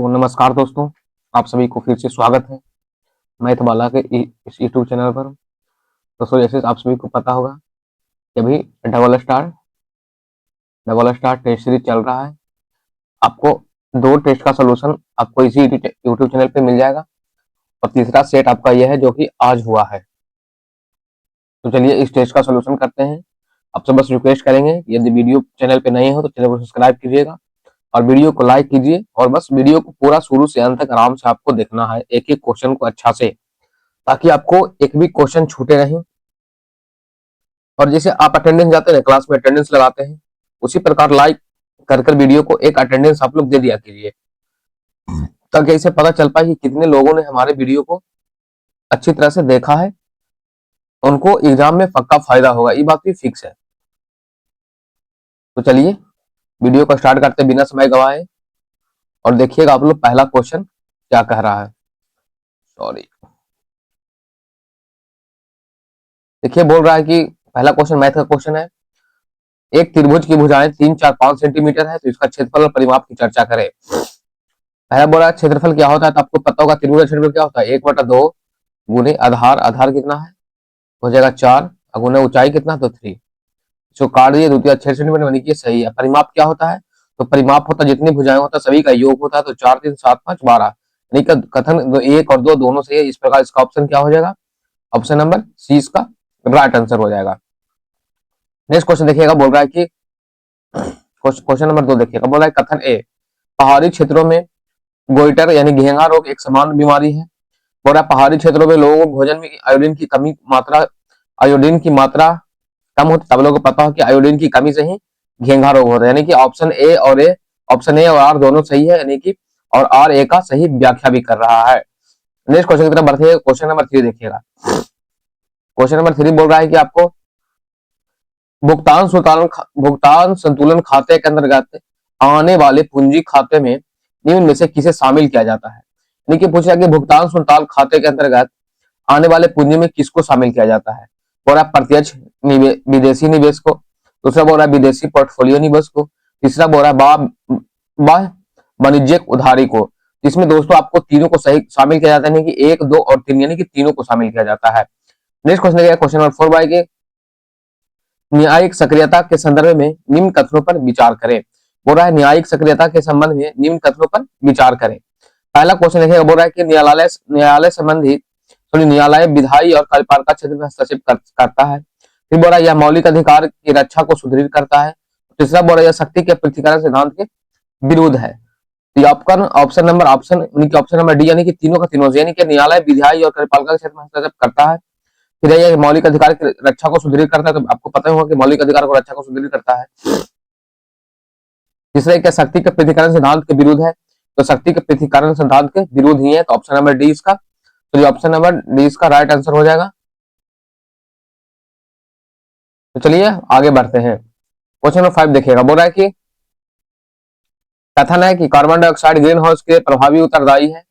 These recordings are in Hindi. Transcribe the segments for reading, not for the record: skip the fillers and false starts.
तो नमस्कार दोस्तों, आप सभी को फिर से स्वागत है मैथ बाला के इस यूट्यूब चैनल पर। दोस्तों जैसे आप सभी को पता होगा कि अभी डबल स्टार टेस्ट सीरीज चल रहा है। आपको 2 टेस्ट का सोल्यूशन आपको इसी यूट्यूब चैनल पे मिल जाएगा और तीसरा सेट आपका यह है जो कि आज हुआ है। तो चलिए इस टेस्ट का सोल्यूशन करते हैं। आपसे बस रिक्वेस्ट करेंगे, यदि वीडियो चैनल पे नए हो तो चैनल को सब्सक्राइब कीजिएगा और वीडियो को लाइक कीजिए और बस वीडियो को पूरा शुरू से अंत तक आराम से आपको देखना है, एक एक क्वेश्चन को अच्छा से, ताकि आपको एक भी क्वेश्चन छूटे नहीं। और जैसे आप अटेंडेंस जाते हैं क्लास में अटेंडेंस लगाते हैं, उसी प्रकार लाइक कर कर वीडियो को एक अटेंडेंस आप लोग दे दिया कीजिए, ताकि इसे पता चल पाए कि कितने लोगों ने हमारे वीडियो को अच्छी तरह से देखा है। उनको एग्जाम में पक्का फायदा होगा, ये बात भी फिक्स है। तो चलिए वीडियो को स्टार्ट करते बिना समय गवाए और देखिएगा आप लोग पहला क्वेश्चन क्या कह रहा है। सॉरी, देखिए बोल रहा है कि पहला क्वेश्चन मैथ का क्वेश्चन है। एक त्रिभुज की भुजाएं 3, 4, 5 सेंटीमीटर है, तो इसका क्षेत्रफल और परिमाप की चर्चा करें। पहला बोला क्षेत्रफल क्या होता है, तो आपको पता होगा त्रिभुज का क्षेत्रफल क्या होता है, 1/2 गुने आधार, आधार कितना है हो जाएगा 4, गुने ऊंचाई कितना तो 3, जो काट दिए द्वितीय 6 सेंटीमीटर, यानी कि सही है। परिमाप क्या होता है, तो परिमाप होता है जितनी भुजाएं होता है सभी का योग होता है, तो 4, 3, 7, 5, 12, यानी कि कथन 1 और 2 दोनों सही है। इस प्रकार इसका ऑप्शन क्या हो जाएगा, ऑप्शन नंबर सी इसका राइट आंसर हो जाएगा। नेक्स्ट क्वेश्चन देखिएगा, बोल रहा है कि क्वेश्चन नंबर 2 देखिएगा, बोल रहा है कथन ए, पहाड़ी क्षेत्रों में गोइटर यानी घेंघा रोग एक समान बीमारी है। बोल रहा है पहाड़ी क्षेत्रों में लोगों को भोजन में आयोडीन की मात्रा कम होती, सब लोगों को पता हो कि आयोडीन की कमी से ही घेंघा रोग होता है, यानी कि ऑप्शन ए और आर दोनों सही है, यानी कि और आर ए का सही व्याख्या भी कर रहा है। नेक्स्ट क्वेश्चन की तरफ बढ़ते, क्वेश्चन नंबर 3 देखिएगा। क्वेश्चन नंबर 3 बोल रहा है कि आपको भुगतान संतुलन खाते के अंतर्गत आने वाले पूंजी खाते में निम्न में से किसे शामिल किया जाता है। यानी कि पूछा कि भुगतान संतुलन खाते के अंतर्गत आने वाले पूंजी में किसको शामिल किया जाता है। बोल रहा है प्रत्यक्ष विदेशी निवेश को, दूसरा बोल रहा है विदेशी पोर्टफोलियो निवेश को, तीसरा बोल रहा है वाणिज्यिक उधारी को। इसमें दोस्तों आपको तीनों को सही शामिल किया जाता है, कि 1, 2 और 3, यानी कि तीनों को शामिल किया जाता है। Next question question number 4 by के न्यायिक सक्रियता के संदर्भ में निम्न कथनों पर विचार करें। बोल रहा है न्यायिक सक्रियता के संबंध में निम्न कथनों पर विचार करें। पहला क्वेश्चन देखिएगा, बोल रहा है कि न्यायालय विधायी और कार्यपालिका क्षेत्र में हस्तक्षेप करता है। फिर बोल रहा है यह मौलिक अधिकार की रक्षा को सुदृढ़ करता है। तीसरा बोल रहा है शक्ति के पृथक्करण सिद्धांत के विरुद्ध है। तो ऑप्शन नंबर डी, यानी कि तीनों का तीनों, यानी कि न्यायालय विधायी और कार्यपालिका क्षेत्र में हस्तक्षेप करता है। फिर यह मौलिक अधिकार की रक्षा को सुदृढ़ करता है, तो आपको पता होगा कि मौलिक अधिकार को रक्षा को सुदृढ़ करता है। तीसरा क्या शक्ति के पृथक्करण सिद्धांत के विरुद्ध है, तो शक्ति के पृथक्करण सिद्धांत के विरुद्ध ही है, तो ऑप्शन नंबर डी इसका, तो ये ऑप्शन नंबर डी इसका राइट आंसर हो जाएगा। तो चलिए आगे बढ़ते हैं। क्वेश्चन नंबर 5 देखिएगा, बोल रहा है कि कथन है कि कार्बन डाइऑक्साइड ग्रीन हाउस के प्रभाव के उत्तरदायी है।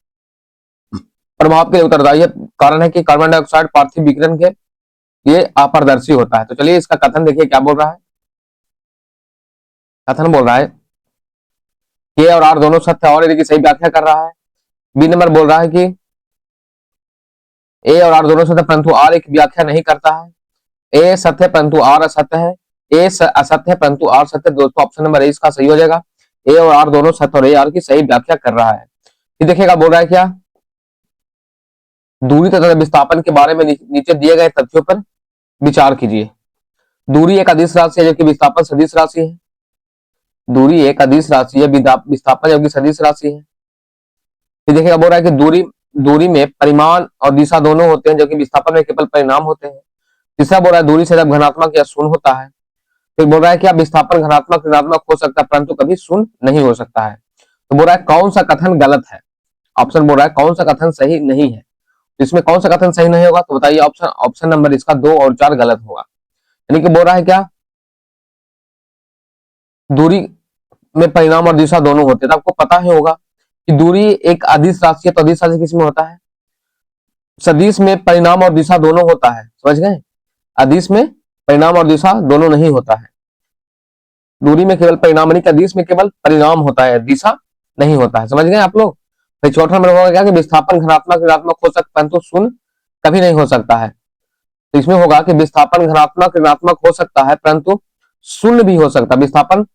कारण है कि कार्बन डाइऑक्साइड पार्थिव विकिरण के ये अपारदर्शी होता है। तो चलिए इसका कथन देखिए क्या बोल रहा है। कथन बोल रहा है के और आर दोनों सत्य और यदि की सही व्याख्या कर रहा है। बी नंबर बोल रहा है कि ए और आर दोनों सत्य परंतु आर एक व्याख्या नहीं करता है। ए सत्य परंतु आर असत्य है, ए असत्य है परंतु आर सत्य। दोस्तों ऑप्शन नंबर ए इसका सही हो जाएगा, ए और आर दोनों सत्य और ए आर की सही व्याख्या कर रहा है। फिर देखिएगा बोल रहा है क्या, दूरी तथा विस्थापन के बारे में नीचे दिए गए तथ्यों पर विचार कीजिए। दूरी एक अदिश राशि है जबकि विस्थापन सदिश राशि है। दूरी एक अदिश राशि है, विस्थापन जबकि सदिश राशि है। फिर देखिएगा बोल रहा है कि दूरी में परिमाण और दिशा दोनों होते हैं जबकि विस्थापन में केवल परिणाम होते हैं। तीसरा बोल रहा है दूरी से जब धनात्मक या शून्य होता है। फिर बोल रहा है कि विस्थापन धनात्मक ऋणात्मक हो सकता है परंतु कभी शून्य नहीं हो सकता है। तो बोल रहा है कौन सा कथन गलत है, ऑप्शन बोल रहा है कौन सा कथन सही नहीं है। इसमें कौन सा कथन सही नहीं होगा, तो बताइए ऑप्शन नंबर इसका 2 और 4 गलत होगा। यानी कि बोल रहा है क्या, दूरी में परिणाम और दिशा दोनों होते हैं। तो आपको पता ही होगा कि दूरी एक अदिश राशि है, तो अदिश राशि किसमें होता है, सदिश में परिणाम और दिशा दोनों होता है, समझ गए। अदिश में परिणाम और दिशा दोनों नहीं होता है। दूरी में केवल परिणाम, यानी कि अदिश में केवल परिणाम होता है, दिशा नहीं होता है। समझ गए आप लोग। फिर चौथा नंबर होगा क्या कि विस्थापन धनात्मक ऋणात्मक हो सकता है, परंतु शून्य कभी नहीं हो सकता है। तो इसमें होगा कि विस्थापन धनात्मक ऋणात्मक हो सकता है, परंतु शून्य भी हो सकता है, विस्थापन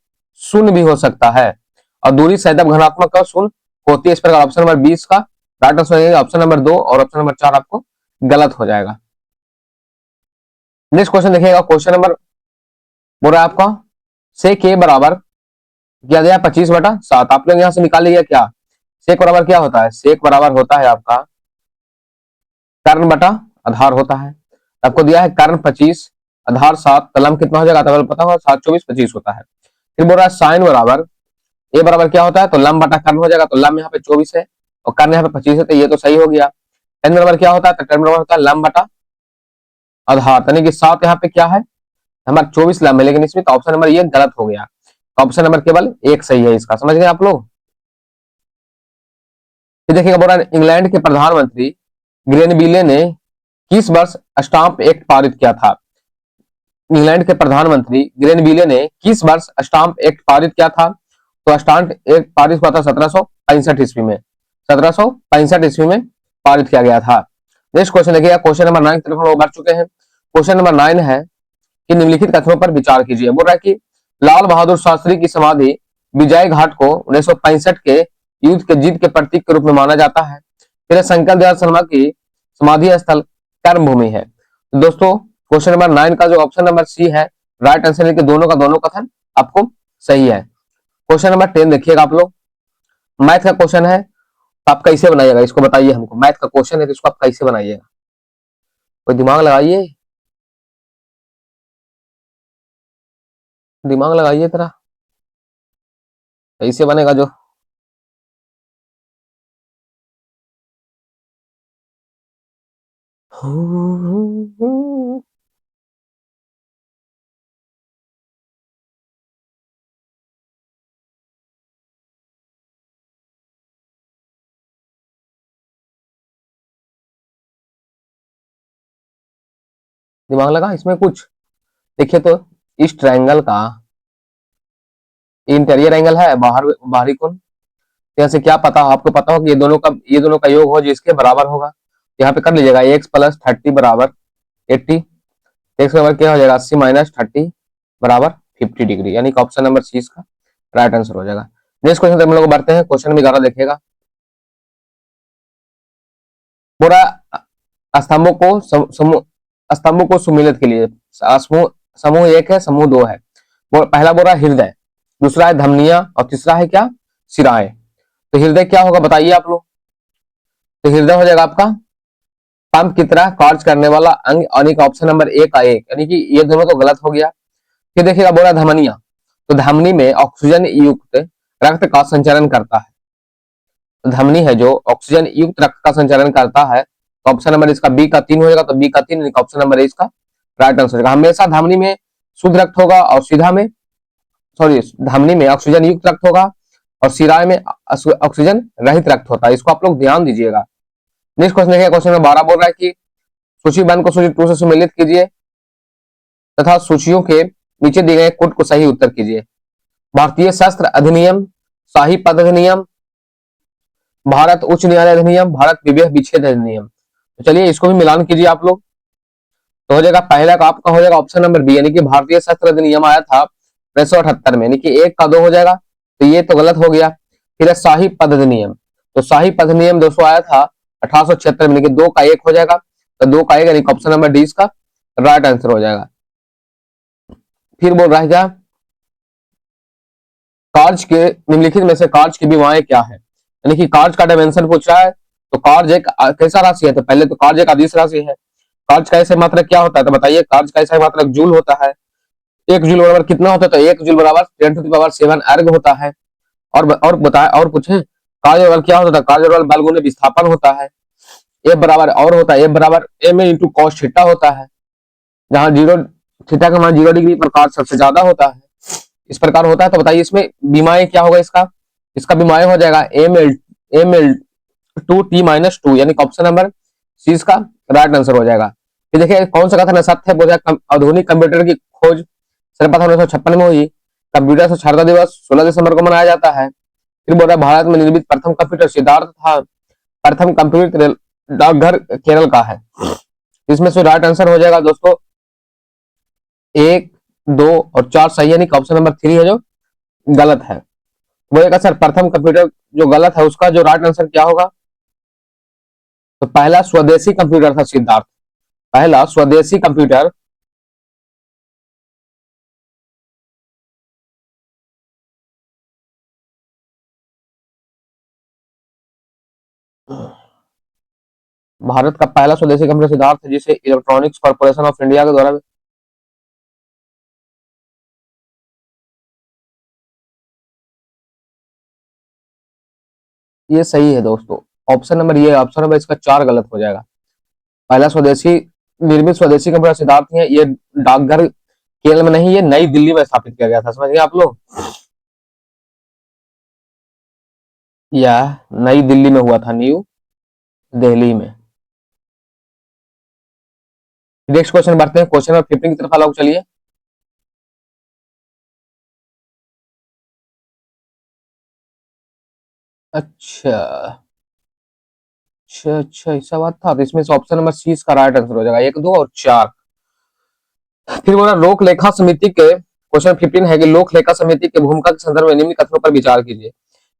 शून्य भी हो सकता है। और दूरी सैद्धांतिक घनात्मक का शून्य होती है। इस प्रकार ऑप्शन नंबर 20 का राइट आंसर ऑप्शन नंबर 2 और ऑप्शन नंबर 4 आपको गलत हो जाएगा। नेक्स्ट क्वेश्चन देखिएगा, क्वेश्चन नंबर बोल रहा है आपका से के बराबर क्या दिया 25/7। आप लोग यहां से निकाल लीजिए क्या सेक बराबर क्या होता है। सेक बराबर होता है आपका कर्ण बटा आधार होता है। आपको दिया है कर्ण 25 आधार 7, कलम कितना हो जाएगा तो पता होगा 7 24 25 होता है। फिर बोल रहा है साइन बराबर ए बराबर क्या होता है तो लंब बटा कर्ण हो जाएगा। तो लंब यहाँ पे 24 है और कर्ण यहाँ पे 25 है, तो ये तो सही हो गया। टेन बराबर क्या होता है तो टेन बराबर होता है लंब बटा आधार, यानी कि 7 यहाँ पे क्या है हमारा 24 लंब है, लेकिन इसमें तो ऑप्शन नंबर ये गलत हो गया। तो ऑप्शन नंबर केवल एक सही है इसका। समझ गए आप लोग। फिर देखिएगा बोल रहा है इंग्लैंड के प्रधानमंत्री ग्रेनविले ने किस वर्ष स्टाम्प एक्ट पारित किया था। इंग्लैंड के प्रधानमंत्री ग्रेनविले ने किस वर्ष स्टाम्प एक्ट पारित किया था। तो स्टाम्प एक्ट पारित हुआ था 1765 ईस्वी में। 1765 ईस्वी में पारित किया गया था। नेक्स्ट क्वेश्चन देखिएगा, क्वेश्चन नंबर 9 की तरफ हम लोग बढ़ चुके हैं। क्वेश्चन नंबर 9 है कि निम्नलिखित कथनों पर विचार कीजिए। बोल रहा है कि लाल बहादुर शास्त्री की समाधि विजय घाट को 1965 के युद्ध के जीत के प्रतीक के रूप में माना जाता है। फिर शंकर दयाल शर्मा की समाधि स्थल कर्म भूमि है। तो दोस्तों क्वेश्चन नंबर 9 का जो ऑप्शन नंबर सी है राइट आंसर है कि दोनों का दोनों कथन आपको सही है। क्वेश्चन नंबर 10 देखिएगा आप लोग, मैथ का क्वेश्चन है। आप कैसे बनाइएगा इसको बताइए हमको। मैथ का क्वेश्चन है तो इसको आप कैसे बनाइएगा, कोई दिमाग लगाइए, दिमाग लगाइए तेरा, कैसे बनेगा जो। दिमाग लगा इसमें कुछ। देखिए तो इस ट्रायंगल का इंटीरियर एंगल है, बाहर बाहरी कोण। यहाँ से क्या पता आपको पता हो कि ये दोनों का योग हो जिसके बराबर होगा। यहाँ पे कर लीजिएगा x + 30 बराबर 80, एक्स बराबर क्या हो जाएगा 80 - 30 बराबर 50 डिग्री, यानी कि ऑप्शन नंबर सी इसका राइट आंसर हो जाएगा। नेक्स्ट क्वेश्चन हम लोग बढ़ते हैं। क्वेश्चन नंबर 11 देखिएगा, पूरा स्तंभों को सुमिलित के लिए समूह समूह 1 है, समूह 2 है। पहला बोल रहा है हृदय, दूसरा है धमनियां और तीसरा है क्या शिराएं। तो हृदय क्या होगा बताइए आप लोग। तो हृदय हो जाएगा आपका पंप की तरह कार्य करने वाला अंग, यानी कि ऑप्शन नंबर ए का 1, यानी कि ये दोनों तो गलत हो गया। फिर देखिएगा बोला धमनियां, तो धमनी में ऑक्सीजन युक्त रक्त का संचालन करता है। तो धमनी है जो ऑक्सीजन युक्त रक्त का संचालन करता है, तो ऑप्शन नंबर इसका बी का 3 हो जाएगा। तो बी का 3 ऑप्शन नंबर इसका राइट आंसर होगा। हमेशा धमनी में शुद्ध रक्त होगा और सीधा में धमनी में ऑक्सीजन युक्त रक्त होगा और सिराय में ऑक्सीजन रहित रक्त होता है। इसको आप लोग ध्यान दीजिएगा। नेक्स्ट क्वेश्चन देखिए, क्वेश्चन नंबर 12 बोल रहा है कि सूची 1 को सूची 2 से सुमेलित कीजिए तथा सूचियों के नीचे दिए गए कोड को सही उत्तर कीजिए। भारतीय शस्त्र अधिनियम, शाही पद अधिनियम, भारत उच्च न्यायालय अधिनियम, भारत विवाह विच्छेद अधिनियम। तो चलिए इसको भी मिलान कीजिए आप लोग। तो हो जाएगा पहला का आपका हो जाएगा ऑप्शन नंबर बी, यानी कि भारतीय शस्त्र अधिनियम आया था 1978 में, यानी कि 1 का 2 हो जाएगा। तो ये तो गलत हो गया। फिर शाही पद अधिनियम, तो शाही पद अधिनियम दोस्तों आया था 1876 में, 2 का 1 हो जाएगा। तो 2 का 1 यानी ऑप्शन नंबर डी इसका राइट आंसर हो जाएगा। फिर बोल रहा है क्या कार्य के निम्नलिखित में से कार्य की विमाएं क्या है, यानी कि कार्य का डायमेंशन पूछ रहा है। तो कार्य एक कैसा राशि है, तो पहले तो कार्य एक अदिश राशि है। कार्य का ऐसे मात्रक क्या होता है तो बताइए। कार्य का ऐसा मात्रक जूल होता है। 1 जूल बराबर कितना होता है तो 1 जूल बराबर 10⁻7 अर्ग होता है। और बताए और पूछे कार्य बल क्या होता है, कार्य बल बल गुने विस्थापन होता है। ए बराबर और होता है ए बराबर एम इंटू कॉस थीटा होता है, जहां जीरो थीटा का मान 0 डिग्री पर कार्य सबसे ज्यादा होता है। इस प्रकार होता है। तो बताइए इसमें बीमाएं क्या होगा इसका बीमाएं हो जाएगा ML2T-2, यानी ऑप्शन नंबर सी इसका राइट आंसर हो जाएगा। फिर देखिए कौन सा कथन सत्य है, बोला आधुनिक कंप्यूटर की खोज सर्वप्रथम 1956 में हुई। कंप्यूटर साक्षरता दिवस 16 दिसंबर को मनाया जाता है। फिर बोल रहा है भारत में निर्मित प्रथम कंप्यूटर सिद्धार्थ था। प्रथम कंप्यूटर डाकघर केरल का है। इसमें से राइट आंसर हो जाएगा दोस्तों 1, 2 और 4 सही, यानी ऑप्शन नंबर 3 है जो गलत है। बोलेगा सर प्रथम कंप्यूटर जो गलत है उसका जो राइट आंसर क्या होगा? तो पहला स्वदेशी कंप्यूटर था सिद्धार्थ, पहला स्वदेशी कंप्यूटर भारत का पहला स्वदेशी कंप्यूटर सिद्धार्थ है, जिसे इलेक्ट्रॉनिक्स कॉर्पोरेशन ऑफ इंडिया के द्वारा। ये सही है दोस्तों, ऑप्शन नंबर ये, ऑप्शन नंबर इसका 4 गलत हो जाएगा। पहला स्वदेशी निर्मित स्वदेशी कंप्यूटर सिद्धार्थ है, ये डाकघर केरल में नहीं, ये नई दिल्ली में स्थापित किया गया था। समझ गए आप लोग? यह नई दिल्ली में हुआ था, न्यू दिल्ली में। नेक्स्ट क्वेश्चन बढ़ते हैं, क्वेश्चन नंबर 15 की तरफ लोग चलिए। अच्छा अच्छा अच्छा, ऐसा बात था। तो इसमें से ऑप्शन नंबर सी इसका राइट आंसर हो जाएगा, 1, 2 और 4। फिर बोला लोक लेखा समिति के, क्वेश्चन 15 है कि लोक लेखा समिति के भूमिका के संदर्भ में निम्न कथनों पर विचार कीजिए।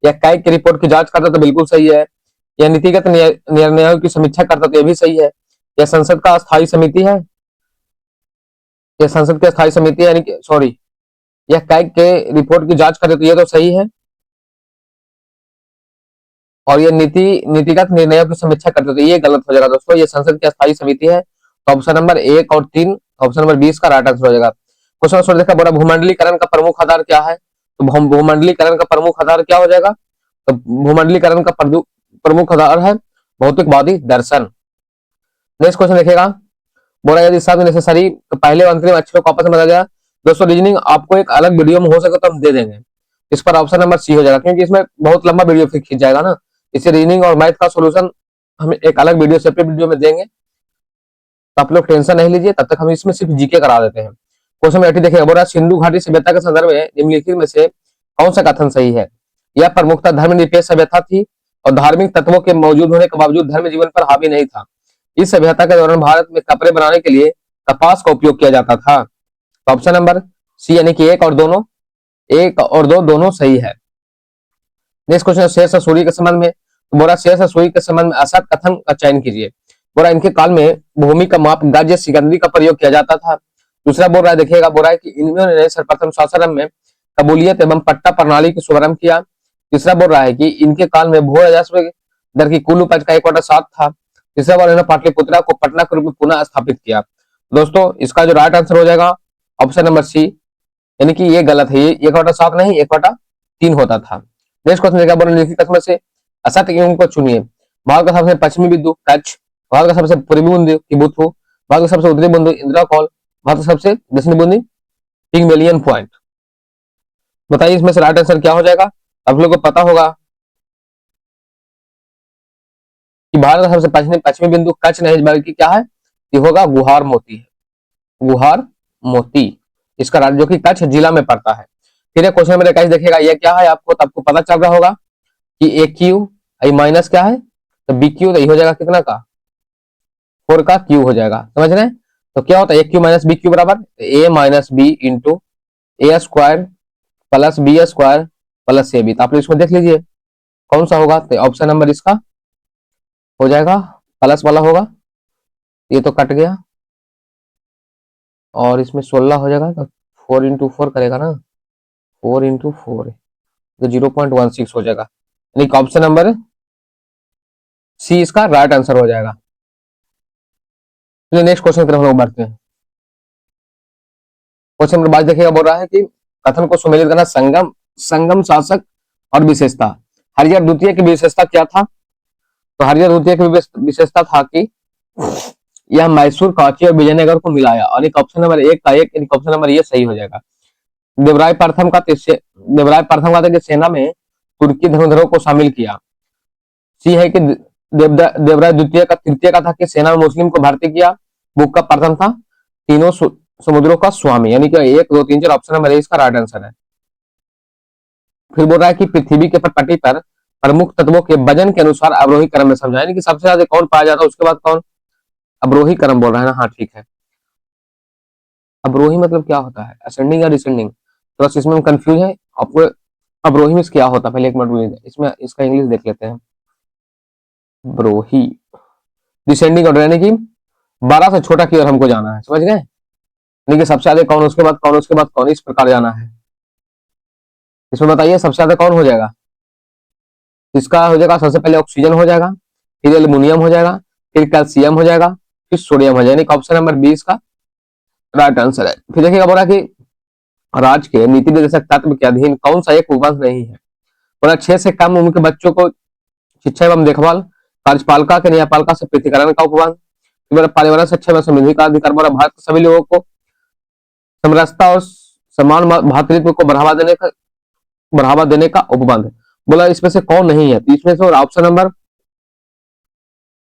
यह कैग की रिपोर्ट की जांच करता तो बिल्कुल सही है। यह नीतिगत निर्णयों की समीक्षा करता तो यह भी सही है। यह संसद का स्थायी समिति है, यह संसद की स्थायी समिति है, यानी कि सॉरी, यह कैग के रिपोर्ट की जांच करे तो यह तो सही है। और ये नीतिगत निर्णयों की समीक्षा करते थे, ये गलत हो जाएगा दोस्तों। ये संसद की स्थायी समिति है। तो ऑप्शन नंबर 1 और 3, ऑप्शन नंबर 20 का राइट आंसर हो जाएगा। क्वेश्चन नंबर देखा, बोला भूमंडलीकरण का प्रमुख आधार क्या है? तो भूमंडलीकरण का प्रमुख आधार क्या हो जाएगा? तो भूमंडलीकरण का प्रमुख आधार है भौतिकवादी दर्शन। नेक्स्ट क्वेश्चन देखिएगा, बोला यदि सब नेसेसरी तो पहले अंतरिम अक्षरों को आपस में बदला जाए। दोस्तों रीजनिंग आपको एक अलग वीडियो में हो सके तो हम दे देंगे, इस पर ऑप्शन नंबर सी हो जाएगा, क्योंकि इसमें बहुत लंबा वीडियो फिर खींच जाएगा ना। इसे रीजनिंग और मैथ का सोल्यूशन हम एक अलग वीडियो, सेपरेट वीडियो में देंगे, तो आप लोग टेंशन नहीं लीजिए। तब तक हम इसमें सिर्फ जीके करा देते हैं। क्वेश्चन नंबर 80 देखिए, बोला सिंधु घाटी सभ्यता के संदर्भ में निम्नलिखित में से कौन सा कथन सही है? यह प्रमुखतः धर्मनिरपेक्ष सभ्यता थी और धार्मिक तत्वों के मौजूद होने के बावजूद धर्म जीवन पर हावी नहीं था। इस सभ्यता के दौरान भारत में कपड़े बनाने के लिए कपास का उपयोग किया जाता था। तो ऑप्शन नंबर सी, यानी कि 1 और 2, 1 और 2 दोनों सही है। नेक्स्ट क्वेश्चन शेर शाह सूरी के संबंध में, तो बोला शेर शाह सूरी के संबंध में असत कथन का चयन कीजिए। बोला इनके काल में भूमि का माप गज सिकंदरी का प्रयोग किया जाता था। दूसरा बोल रहा है, देखिएगा, बोल रहा है कि इन्होंने सर्वप्रथम शासनम में कबूलियत एवं पट्टा प्रणाली की शुभारंभ किया। तीसरा बोल रहा है कि इनके काल में भू राजस्व दर की कुल उपज का 1/7 था। तीसरा बार इन्होंने पाटलिपुत्रा को पटना के रूप में पुनः स्थापित किया। दोस्तों इसका जो राइट आंसर हो जाएगा ऑप्शन नंबर सी, यानी कि ये गलत है, ये 1/7 नहीं 1/3 होता था। नेक्स्ट क्वेश्चन देखा, निम्नलिखित कथनों में से असत्य एवं को चुनिए। भारत का सबसे पश्चिमी बिंदु कच्छ, भारत का सबसे पूर्वी बिंदु किबुथु, भारत का सबसे उत्तरी बिंदु इंदिरा कॉल, भारत का सबसे दक्षिणी बिंदु पिग्मेलियन पॉइंट। बताइए इसमें से राइट आंसर क्या हो जाएगा? आप लोगों को पता होगा कि भारत का सबसे पश्चिमी बिंदु कच्छ नहीं बल्कि क्या है, ये होगा गुहार मोती है, गुहार मोती इसका राज्य, जो कि कच्छ जिला में पड़ता है। फिर क्वेश्चन नंबर 21 देखिएगा, ये क्या है आपको, तो आपको पता चल रहा होगा कि ए क्यू आई माइनस क्या है, तो बी क्यू, तो ये हो जाएगा कितना का, 4 का क्यू हो जाएगा। समझ रहे हैं? तो क्या होता है a cube minus b cube बराबर a minus b into a square plus b square plus a b. तो आप लोग इसमें देख लीजिए कौन सा होगा, तो ऑप्शन नंबर इसका हो जाएगा प्लस वाला होगा, ये तो कट गया, और इसमें 16 हो जाएगा, तो 4 इंटू 4 करेगा ना, 4 इंटू 4 तो 0.16 हो जाएगा, यानी ऑप्शन नंबर सी इसका राइट आंसर हो जाएगा। नेक्स्ट क्वेश्चन की तरफ हम लोग बढ़ते हैं। क्वेश्चन नंबर 22 देखिएगा, बोल रहा है कि कथन को सुमेलित करना, संगम संगम शासक और विशेषता। हरिहर द्वितीय की विशेषता क्या था? तो हरिहर द्वितीय की विशेषता था कि यह मैसूर, कांची और विजयनगर को मिलाया, और एक ऑप्शन नंबर 1 का 1, यानी ऑप्शन नंबर ये सही हो जाएगा। देवराय प्रथम का कि सेना में तुर्की धनुर्धरों को शामिल किया। सी है कि देवराय द्वितीय का तृतीय का था कि सेना में मुस्लिम को भर्ती किया। बुक का प्रथम था तीनों समुद्रों का स्वामी, यानी कि 1, 2, 3, 4 ऑप्शन नंबर ए इसका राइट आंसर है। फिर बोल रहा है कि पृथ्वी के पटटी पर प्रमुख तत्वों के वजन के अनुसार अवरोही क्रम में समझा, यानी कि सबसे ज्यादा कौन पाया जाता है उसके बाद कौन, अवरोही क्रम बोल रहा है ना, हाँ ठीक है। अवरोही मतलब क्या होता है, असेंडिंग या डिसेंडिंग, तो बस इसमें हम कंफ्यूज है आपको। अवरोही में क्या होता है, पहले एक मिनट इसमें इसका इंग्लिश देख लेते हैं। अवरोही डिसेंडिंग ऑर्डर, यानी कि बड़ा से छोटा की ओर हमको जाना है, समझ गए, यानी कि सबसे ज्यादा कौन उसके बाद कौन उसके बाद कौन, इस प्रकार जाना है। इसमें बताइए सबसे ज्यादा कौन हो जाएगा, इसका हो जाएगा सबसे पहले ऑक्सीजन हो जाएगा, फिर एल्यूमिनियम हो जाएगा, फिर कैल्शियम हो जाएगा, फिर सोडियम हो जाएगा, यानी ऑप्शन नंबर 20 का राइट आंसर है। फिर देखिएगा बोला कि राज्य के नीति निर्देशक तत्व के अधीन कौन सा एक उपवंश नहीं है। बोला 6 से कम उम्र के बच्चों को शिक्षा एवं देखभाल, कार्यपालिका के न्यायपालिका से पृथकीकरण का उपवंश, बोला पर्यावरण शिक्षा में समृद्धि का अधिकार, बोला भारत के सभी लोगों को समरसता और समान भातृत्व को बढ़ावा देने का उपबंध। बोला इसमें से कौन नहीं है, तो इसमें से ऑप्शन नंबर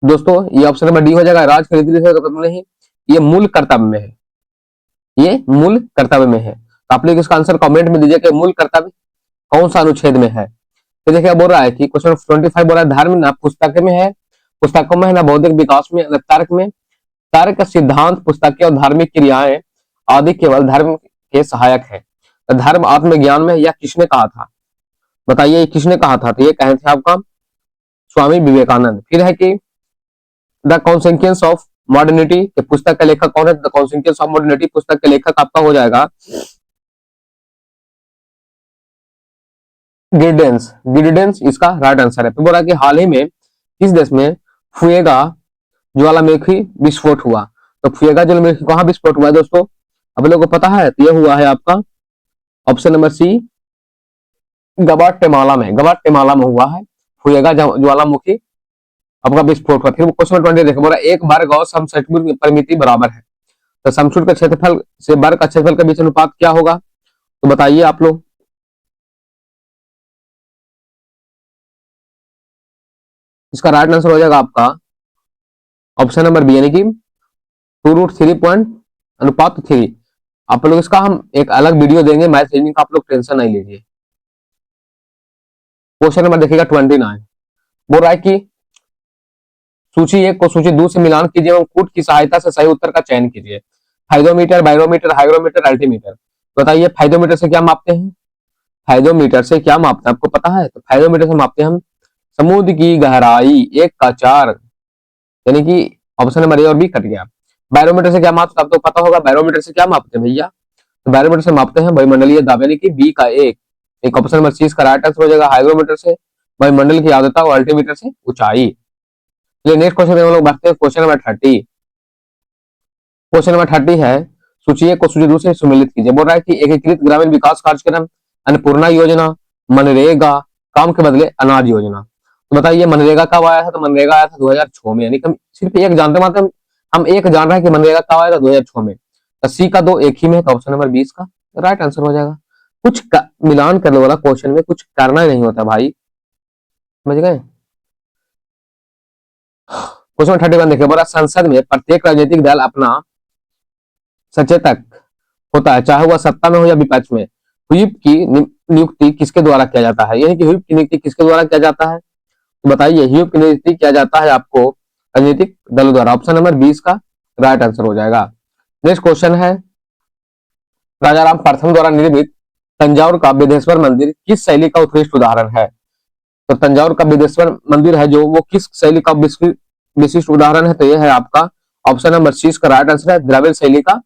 दोस्तों ये ऑप्शन नंबर डी हो जाएगा, राज्य के नीति से नहीं, ये मूल कर्तव्य में है, ये मूल कर्तव्य में है। तो आप लोग इसका आंसर कमेंट में दीजिए कि मूल कर्तव्य कौन सा अनुच्छेद में है। तो देखिए बोल रहा है कि क्वेश्चन 25 बोल रहा है धर्म ना पुस्तक में है, पुस्तकों में है, ना बौद्धिक विकास में, न तर्क में। तर्क सिद्धांत पुस्तकें और धार्मिक क्रियाएं आदि केवल धर्म के सहायक है। तो धर्म आत्मज्ञान में, यह किसने कहा था, बताइए किसने कहा था, तो ये कहे थे आपका स्वामी विवेकानंद। फिर है कि द कॉन्सिक्वेंस ऑफ मॉडर्निटी के पुस्तक का लेखक कौन है, द कॉन्सिक्वेंस ऑफ मॉडर्निटी पुस्तक के लेखक आपका हो जाएगा गिल्डेंस। गिल्डेंस इसका राइट आंसर है। फिर बोला कि हाल ही में किस देश में फुएगा ज्वालामुखी विस्फोट हुआ, तो फुएगा ज्वालामुखी कहां विस्फोट हुआ है दोस्तों, अब लोगों को पता है, तो यह हुआ है आपका ऑप्शन नंबर सी गवाटेमाला में, गवाटेमाला में हुआ है फुएगा ज्वालामुखी आपका विस्फोट हुआ। फिर क्वेश्चन 20 देखो बोला एक वर्ग और समचतुर्भुज की परिमिति बराबर है, तो समचतुर्भुज का क्षेत्रफल से वर्ग का क्षेत्रफल के बीच अनुपात क्या होगा, तो बताइए आप लोग। इसका राइट आंसर हो जाएगा आपका ऑप्शन नंबर बी, यानी कि 2√3 पॉइंट अनुपात 3। आप लोग इसका हम एक अलग वीडियो देंगे मैथ रीजनिंग का, आप लोग टेंशन नहीं लीजिए। क्वेश्चन नंबर देखिएगा 29 बोल रहा है कि सूची 1 को सूची 2 से मिलान कीजिए एवं कूट की सहायता से सही उत्तर का चयन कीजिए। फाइडोमीटर, बैरोमीटर, हाइग्रोमीटर, अल्टीमीटर, बताइए फाइडोमीटर से क्या मापते हैं, फाइडोमीटर से क्या मापते हैं आपको पता है, तो फाइडोमीटर से मापते हैं हम समुद्र की गहराई 1/4, यानी कि ऑप्शन नंबर ए और बी कट गया। बैरोमीटर से क्या मापते, आपको पता होगा बैरोमीटर से क्या मापते हैं भैया, तो बैरोमीटर से मापते हैं वायुमंडलीय दाब, यानी कि बी का एक ऑप्शन नंबर सी इसका राइट आंसर हो जाएगा। हाइग्रोमीटर से वायुमंडल की आर्द्रता और अल्टीमीटर से ऊंचाई। चलिए नेक्स्ट क्वेश्चन में हम लोग बढ़ते हैं क्वेश्चन नंबर 30। क्वेश्चन नंबर 30 है सूची 1 को सूची 2 से सम्मिलित कीजिए। बोल रहा है कि एकीकृत ग्रामीण विकास कार्यक्रम, अन्नपूर्णा योजना, मनरेगा, काम के बदले अनाज योजना। तो बताइए मनरेगा कब आया था, तो मनरेगा आया था 2006 में, यानी कि हम सिर्फ एक जानते मात्र हम एक जान रहे हैं कि मनरेगा कब आया था 2006 में। तो सी का 2 एक ही में, तो ऑप्शन नंबर 20 का राइट आंसर हो जाएगा। कुछ मिलान करने वाला क्वेश्चन में कुछ करना ही नहीं होता भाई, समझ गए। क्वेश्चन 31 देखिए बोला संसद में प्रत्येक राजनीतिक दल अपना सचेतक होता है, चाहे वह सत्ता में हो या विपक्ष में। व्हिप की नियुक्ति किसके द्वारा किया जाता है, यानी कि व्हिप की नियुक्ति किसके द्वारा किया जाता है, तो बताइए व्हिप की नियुक्ति किया जाता है आपको राजनीतिक दलों द्वारा। ऑप्शन नंबर 20 का राइट आंसर हो जाएगा। नेक्स्ट क्वेश्चन है राजा राम प्रथम द्वारा निर्मित तंजावुर का विदेश्वर मंदिर किस शैली का उत्कृष्ट उदाहरण है, तो तंजावुर का विदेश्वर मंदिर है जो वो किस शैली का विशिष्ट उदाहरण है, तो यह है आपका ऑप्शन नंबर सी का राइट आंसर है, द्रविड़ शैली का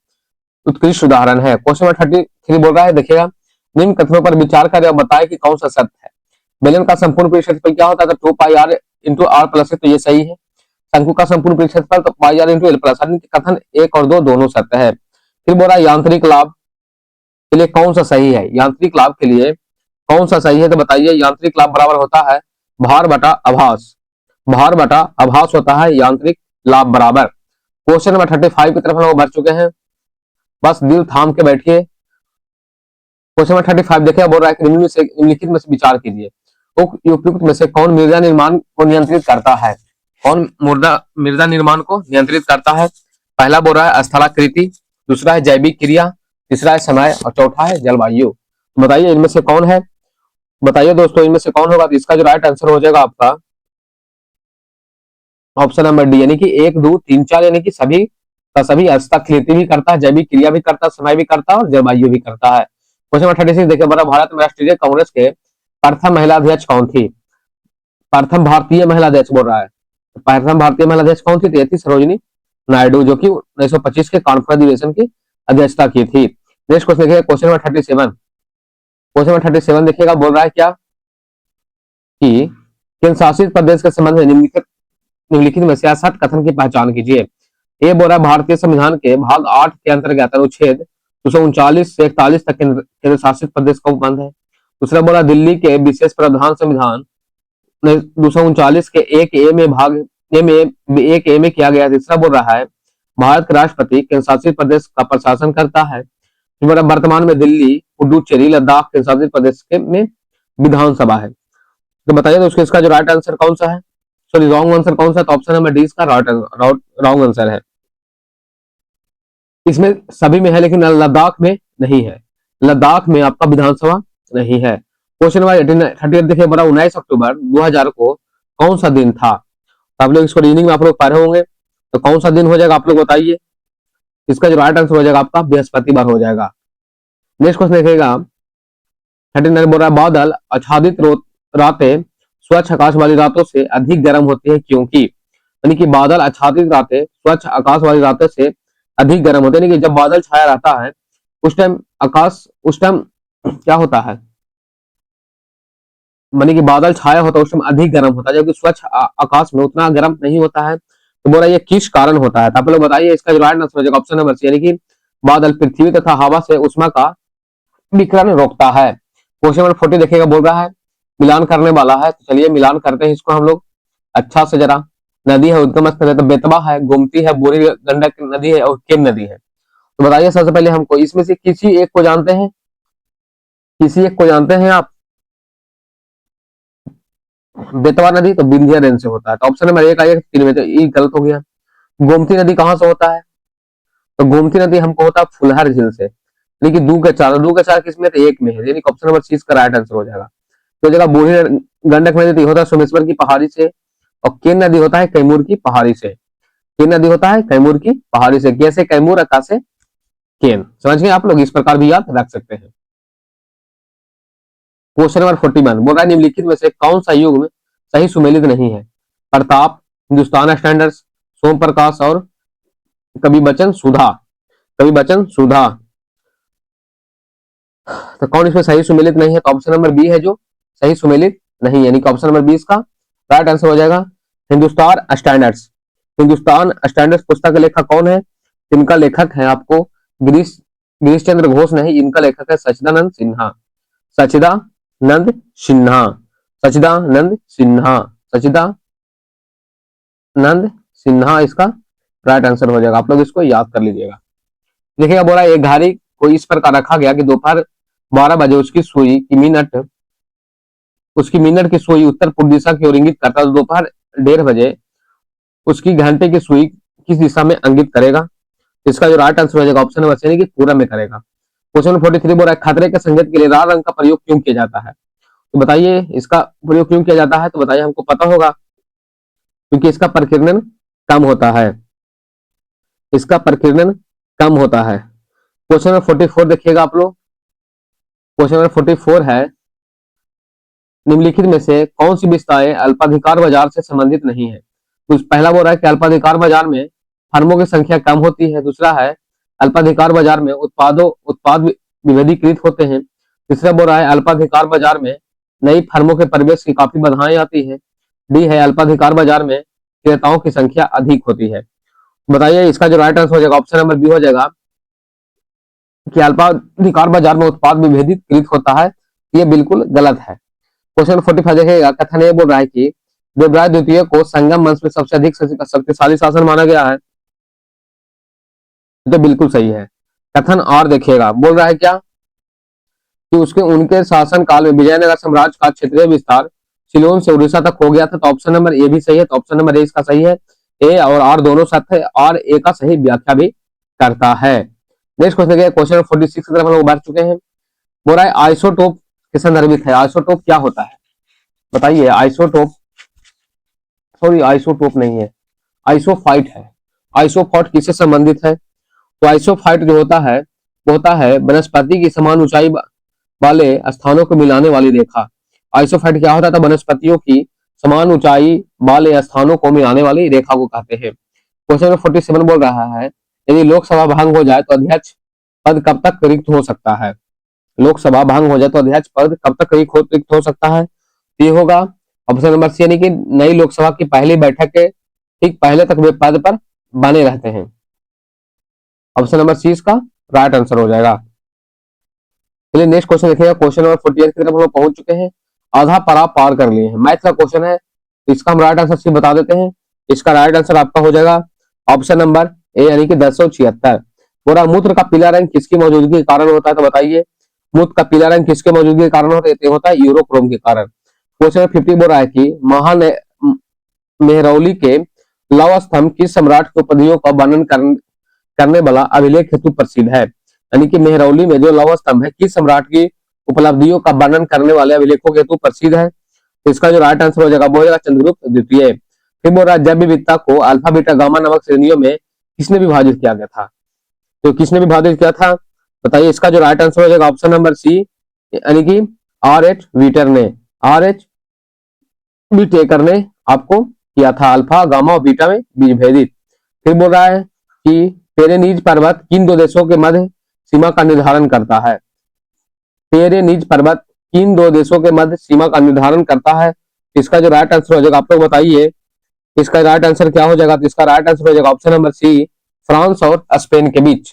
उत्कृष्ट उदाहरण है। क्वेश्चन नंबर 33 बोल रहा है देखिएगा निम्न कथनों पर विचार करें और बताएं कि कौन सा सत्य है। बेलन का संपूर्ण पृष्ठ क्षेत्रफल क्या होता है, तो 2πr इंटू आर प्लस है, तो ये सही है। शंकु का संपूर्ण पृष्ठ क्षेत्रफल तो πr इंटू एल प्लस, कथन 1 और 2 दोनों सत्य है। फिर बोल रहा है यांत्रिक लाभ के लिए कौन सा सही है, यांत्रिक लाभ के लिए कौन सा सही है, तो बताइए यांत्रिक लाभ बराबर होता है भार बटा आभास, भार बटा आभास होता है यांत्रिक लाभ बराबर। क्वेश्चन नंबर 35 की तरफ हम लोग बढ़ चुके हैं, बस दिल थाम के बैठिए। क्वेश्चन नंबर 35 देखिए बोल रहा है कि निम्नलिखित में से विचार कीजिए उपयुक्त में से कौन मृदा निर्माण को नियंत्रित करता है, कौन मृदा निर्माण को नियंत्रित करता है। पहला बोल रहा है स्थलाकृति, दूसरा है जैविक क्रिया, तीसरा है समय और चौथा है जलवायु। बताइए इनमें से कौन है बताइए दोस्तों इनमें से कौन होगा? तो इसका जो राइट आंसर हो जाएगा आपका ऑप्शन नंबर डी, यानी कि 1 2 3 4, यानी कि सभी का सभी हस्तक्षेप भी करता है, जैविक क्रिया भी करता है, समय भी करता है और जलवायु भी करता है। क्वेश्चन नंबर 36 देखिए बड़ा, भारत में राष्ट्रीय कांग्रेस के प्रथम महिला अध्यक्ष कौन थी? प्रथम भारतीय महिला अध्यक्ष बोल रहा है, प्रथम भारतीय महिला अध्यक्ष कौन थी? तो ये थी सरोजिनी नायडू, जो कि 1925 के कानपुर अधिवेशन की अध्यक्षता की थी। नेक्स्ट क्वेश्चन देखिए, क्वेश्चन नंबर 37, क्वेश्चन नंबर 37 देखिएगा, बोल रहा है क्या कि केंद्र शासित प्रदेश के संबंध में निम्नलिखित में से सत कथन की पहचान कीजिए। ये बोल रहा है भारतीय संविधान के भाग 8 के अंतर्गत अनुच्छेद 239 से 41 तक केंद्र शासित प्रदेश का उपबंध है। दूसरा बोला दिल्ली के विशेष प्रावधान संविधान 239 के एक ए में भाग एक ए में किया गया। तीसरा बोल रहा है भारत के राष्ट्रपति केंद्र शासित प्रदेश का प्रशासन करता है। वर्तमान में दिल्ली, पुडुचेरी, लद्दाख केंद्र शासित प्रदेश के में विधानसभा है। तो बताइए दोस्तों इसका जो राइट आंसर कौन सा है? सॉरी रॉन्ग आंसर कौन सा? तो ऑप्शन नंबर डी इसका रॉन्ग आंसर है। इसमें सभी में है लेकिन लद्दाख में नहीं है, लद्दाख में आपका विधानसभा नहीं है। क्वेश्चन नंबर 38 देखिए बड़ा, 19 अक्टूबर 2000 को कौन सा दिन था? तो आप लोग इसको रीडिंग में आप लोग पढ़े होंगे, तो कौन सा दिन हो जाएगा आप लोग बताइए। इसका जो राइट आंसर हो जाएगा आपका बृहस्पतिवार हो जाएगा। नेक्स्ट क्वेश्चन देखिएगा 39 बोल रहा है बादल आच्छादित रातें स्वच्छ आकाश वाली रातों से अधिक गर्म होती है क्योंकि? यानी कि बादल आच्छादित रातें स्वच्छ आकाश वाली रातों से अधिक गर्म होते हैं। यानी कि जब बादल छाया रहता है उस टाइम आकाश, उस टाइम क्या होता है, मानी कि बादल छाया होता है उस टाइम अधिक गर्म होता है, जबकि स्वच्छ आकाश में उतना गर्म नहीं होता है। तो बोला ये किस कारण होता है? तो आप लोग बताइए इसका जो राइट आंसर हो जाएगा ऑप्शन नंबर सी, यानी कि बादल पृथ्वी तथा हवा से उष्मा का विकिरण रोकता है। क्वेश्चन नंबर 40 देखिएगा, बोल रहा है मिलान करने वाला है। तो चलिए मिलान करते हैं इसको हम लोग अच्छा से जरा। नदी है उद्गम स्थल, तो बेतवा है, गोमती है, बोरी गंडक नदी है और केन नदी है। तो बताइए सबसे पहले हमको इसमें से किसी एक को जानते हैं, किसी एक को जानते हैं आप? बेतवा नदी तो विंध्या रेंज से होता है, तो ऑप्शन नंबर एक आइए 3 में, तो ये गलत हो गया। गोमती नदी कहां से होता है? तो गोमती नदी हमको होता है फुलहर झील से, लेकिन 2 के 4 किसमें? तो एक में है, यानी ऑप्शन नंबर सी इसका राइट आंसर हो जाएगा। तो जगह बूढ़ी गंडक नदी तो होता है सोमेश्वर की पहाड़ी से, और केन नदी होता है कैमूर की पहाड़ी से। केन नदी होता है कैमूर की पहाड़ी से, कैसे कैमूर अकाशे केन, समझ गए आप लोग? इस प्रकार भी याद रख सकते हैं। क्वेश्चन नंबर 41 बोल रहा है निम्नलिखित में से कौन सा युग्म सही सुमेलित नहीं है? प्रताप, हिंदुस्तान स्टैंडर्ड्स, सोम प्रकाश और कवि बचन सुधा। कवि बचन सुधा, तो कौन इसमें सही सुमेलित नहीं है? तो ऑप्शन नंबर बी है जो सही सुमेलित नहीं, यानी कि ऑप्शन नंबर 20 का राइट आंसर हो जाएगा हिंदुस्तान स्टैंडर्ड्स। हिंदुस्तान स्टैंडर्ड्स पुस्तक का लेखक कौन है? इनका लेखक है आपको गिरीश गिरीश चंद्र घोष नहीं, इनका लेखक है सच्चिदानंद सिन्हा। सच्चिदानंद सिन्हा, सच्चिदानंद सिन्हा, सच्चिदानंद सिन्हा इसका राइट आंसर हो जाएगा। आप लोग इसको याद कर लीजिएगा। देखिएगा बोला एक घड़ी को इस प्रकार रखा गया कि दोपहर 12 बजे उसकी मिनट की सुई उत्तर पूर्व दिशा की ओर इंगित करता है, तो दोपहर 1:30 बजे उसकी घंटे की सुई किस दिशा में इंगित करेगा? इसका जो राइट आंसर हो जाएगा ऑप्शन नंबर सी, कि पूरब में करेगा। क्वेश्चन नंबर 43 बोल रहा है खतरे के संकेत के लिए लाल रंग का प्रयोग क्यों किया जाता है? तो बताइए इसका प्रयोग क्यों किया जाता है? तो बताइए हमको पता होगा, क्योंकि इसका प्रकीर्णन कम होता है, इसका प्रकीर्णन कम होता है। क्वेश्चन नंबर 44 देखिएगा आप लोग, क्वेश्चन नंबर 44 है निम्नलिखित में से कौन सी विशेषताएं अल्पाधिकार बाजार से संबंधित नहीं है? तो पहला बोल रहा है कि अल्पाधिकार बाजार में फर्मों की संख्या कम होती है। दूसरा है अल्पाधिकार बाजार में उत्पाद विभेदीकृत होते हैं। तीसरा बोल रहा है अल्पाधिकार बाजार में नई फर्मों के प्रवेश की काफी बाधाएं आती है। डी है अल्पाधिकार बाजार में क्रेताओं की संख्या अधिक होती है। बताइए इसका जो राइट आंसर हो जाएगा ऑप्शन नंबर बी हो जाएगा कि अल्पाधिकार बाजार में उत्पाद विभेदीकृत होता है। ये बिल्कुल गलत है। क्वेश्चन 45 देखेगा, कथन ये बोल रहा है कि देवराज द्वितीय को संगम वंश में सबसे अधिक शक्तिशाली शासन माना गया है। तो बिल्कुल सही है। कथन और देखिएगा, बोल रहा है क्या कि उनके शासन काल में विजयनगर साम्राज्य का क्षेत्रीय विस्तार सिलोन से उड़ीसा तक हो गया था। तो ऑप्शन नंबर ए भी सही है, तो ऑप्शन नंबर ए इसका सही है। ए और आर दोनों सत्य है और ए का सही व्याख्या भी करता है। नेक्स्ट क्वेश्चन क्वेश्चन 46 की तरफ हम लोग बढ़ चुके हैं। बोल रहा है आइसोटोप किस संदर्भित है? आइसोटोप क्या होता है बताइए? आइसोटोप, सॉरी आइसोटोप नहीं है, आइसोफाइट है। आइसोफाइट किससे संबंधित है? तो आइसोफाइट जो होता है वो होता है वनस्पति की समान ऊंचाई वाले स्थानों को मिलाने वाली रेखा। आइसोफाइट क्या होता था? वनस्पतियों की समान ऊंचाई वाले स्थानों को मिलाने वाली रेखा को कहते हैं। क्वेश्चन नंबर 47 बोल रहा है, यदि लोकसभा भंग हो जाए तो अध्यक्ष पद कब तक रिक्त हो सकता है? लोकसभा भंग हो जाए तो अध्यक्ष पद कब तक रिक्त हो सकता है? ये होगा ऑप्शन नंबर सी, यानी कि नई लोकसभा की पहली बैठक के ठीक पहले तक वे पद पर बने रहते हैं। ऑप्शन नंबर सी इसका राइट आंसर हो जाएगा। चलिए नेक्स्ट क्वेश्चन देखिएगा। क्वेश्चन नंबर 48 की तरफ हम लोग पहुंच चुके हैं, आधा पड़ाव पार कर लिए हैं। मैथ का क्वेश्चन है, तो इसका हम राइट आंसर सी बता देते हैं। इसका राइट आंसर आपका हो जाएगा ऑप्शन नंबर ए, यानी कि 1076। बोरा मूत्र का पीला रंग किसकी मौजूदगी के कारण होता है? तो बताइए मूत्र का पीला रंग किसके मौजूदगी के कारण होता है? यूरोक्रोम के कारण। क्वेश्चन नंबर 50 बोल रहा है कि महान मेहरौली के लौह स्तंभ किस सम्राट की उपलब्धियों का वर्णन करने वाला अभिलेख हेतु प्रसिद्ध है? यानी कि मेहरौली में जो लौह स्तंभ है किस सम्राट की उपलब्धियों का वर्णन करने वाले अभिलेखों के हेतु प्रसिद्ध है? तो इसका जो राइट आंसर हो जाएगा वो हो जाएगा चंद्रगुप्त द्वितीय। फिर बोल रहा है जैव विविधता को अल्फा बीटा गामा नामक श्रेणियों में किसने विभाजित किया गया था? तो किसने विभाजित किया था बताइए? इसका जो राइट आंसर हो जाएगा ऑप्शन नंबर सी, यानी कि R.H. व्हीटर ने, R.H. व्हीटेकर ने आपको किया था अल्फा गामा और बीटा में बीज भेदित। फिर बोल रहा है कि पेरेनीज पर्वत किन दो देशों के मध्य सीमा का निर्धारण करता है? पेरेनीज पर्वत किन दो देशों के मध्य सीमा का निर्धारण करता है? इसका जो राइट आंसर हो जाएगा आप लोग बताइए, इसका राइट आंसर क्या हो जाएगा? तो इसका राइट आंसर हो जाएगा ऑप्शन नंबर सी, फ्रांस और स्पेन के बीच,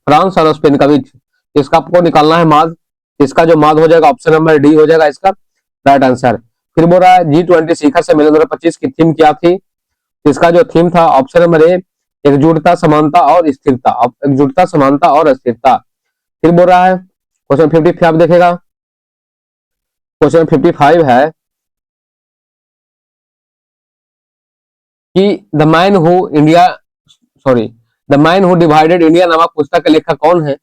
फ्रांस और स्पेन के बीच। इसका आपको निकालना है माद, इसका जो माद हो जाएगा ऑप्शन नंबर डी हो जाएगा इसका राइट आंसर। फिर बोल रहा है G20 शिखर सम्मेलन 2025 की थीम क्या थी? इसका जो थीम था ऑप्शन नंबर ए, एकजुटता समानता और स्थिरता, एकजुटता समानता और स्थिरता। फिर बोल रहा है क्वेश्चन 55 देखेगा, क्वेश्चन 55 है कि the man who India sorry the man who divided India नामक पुस्तक के लेखक कौन है?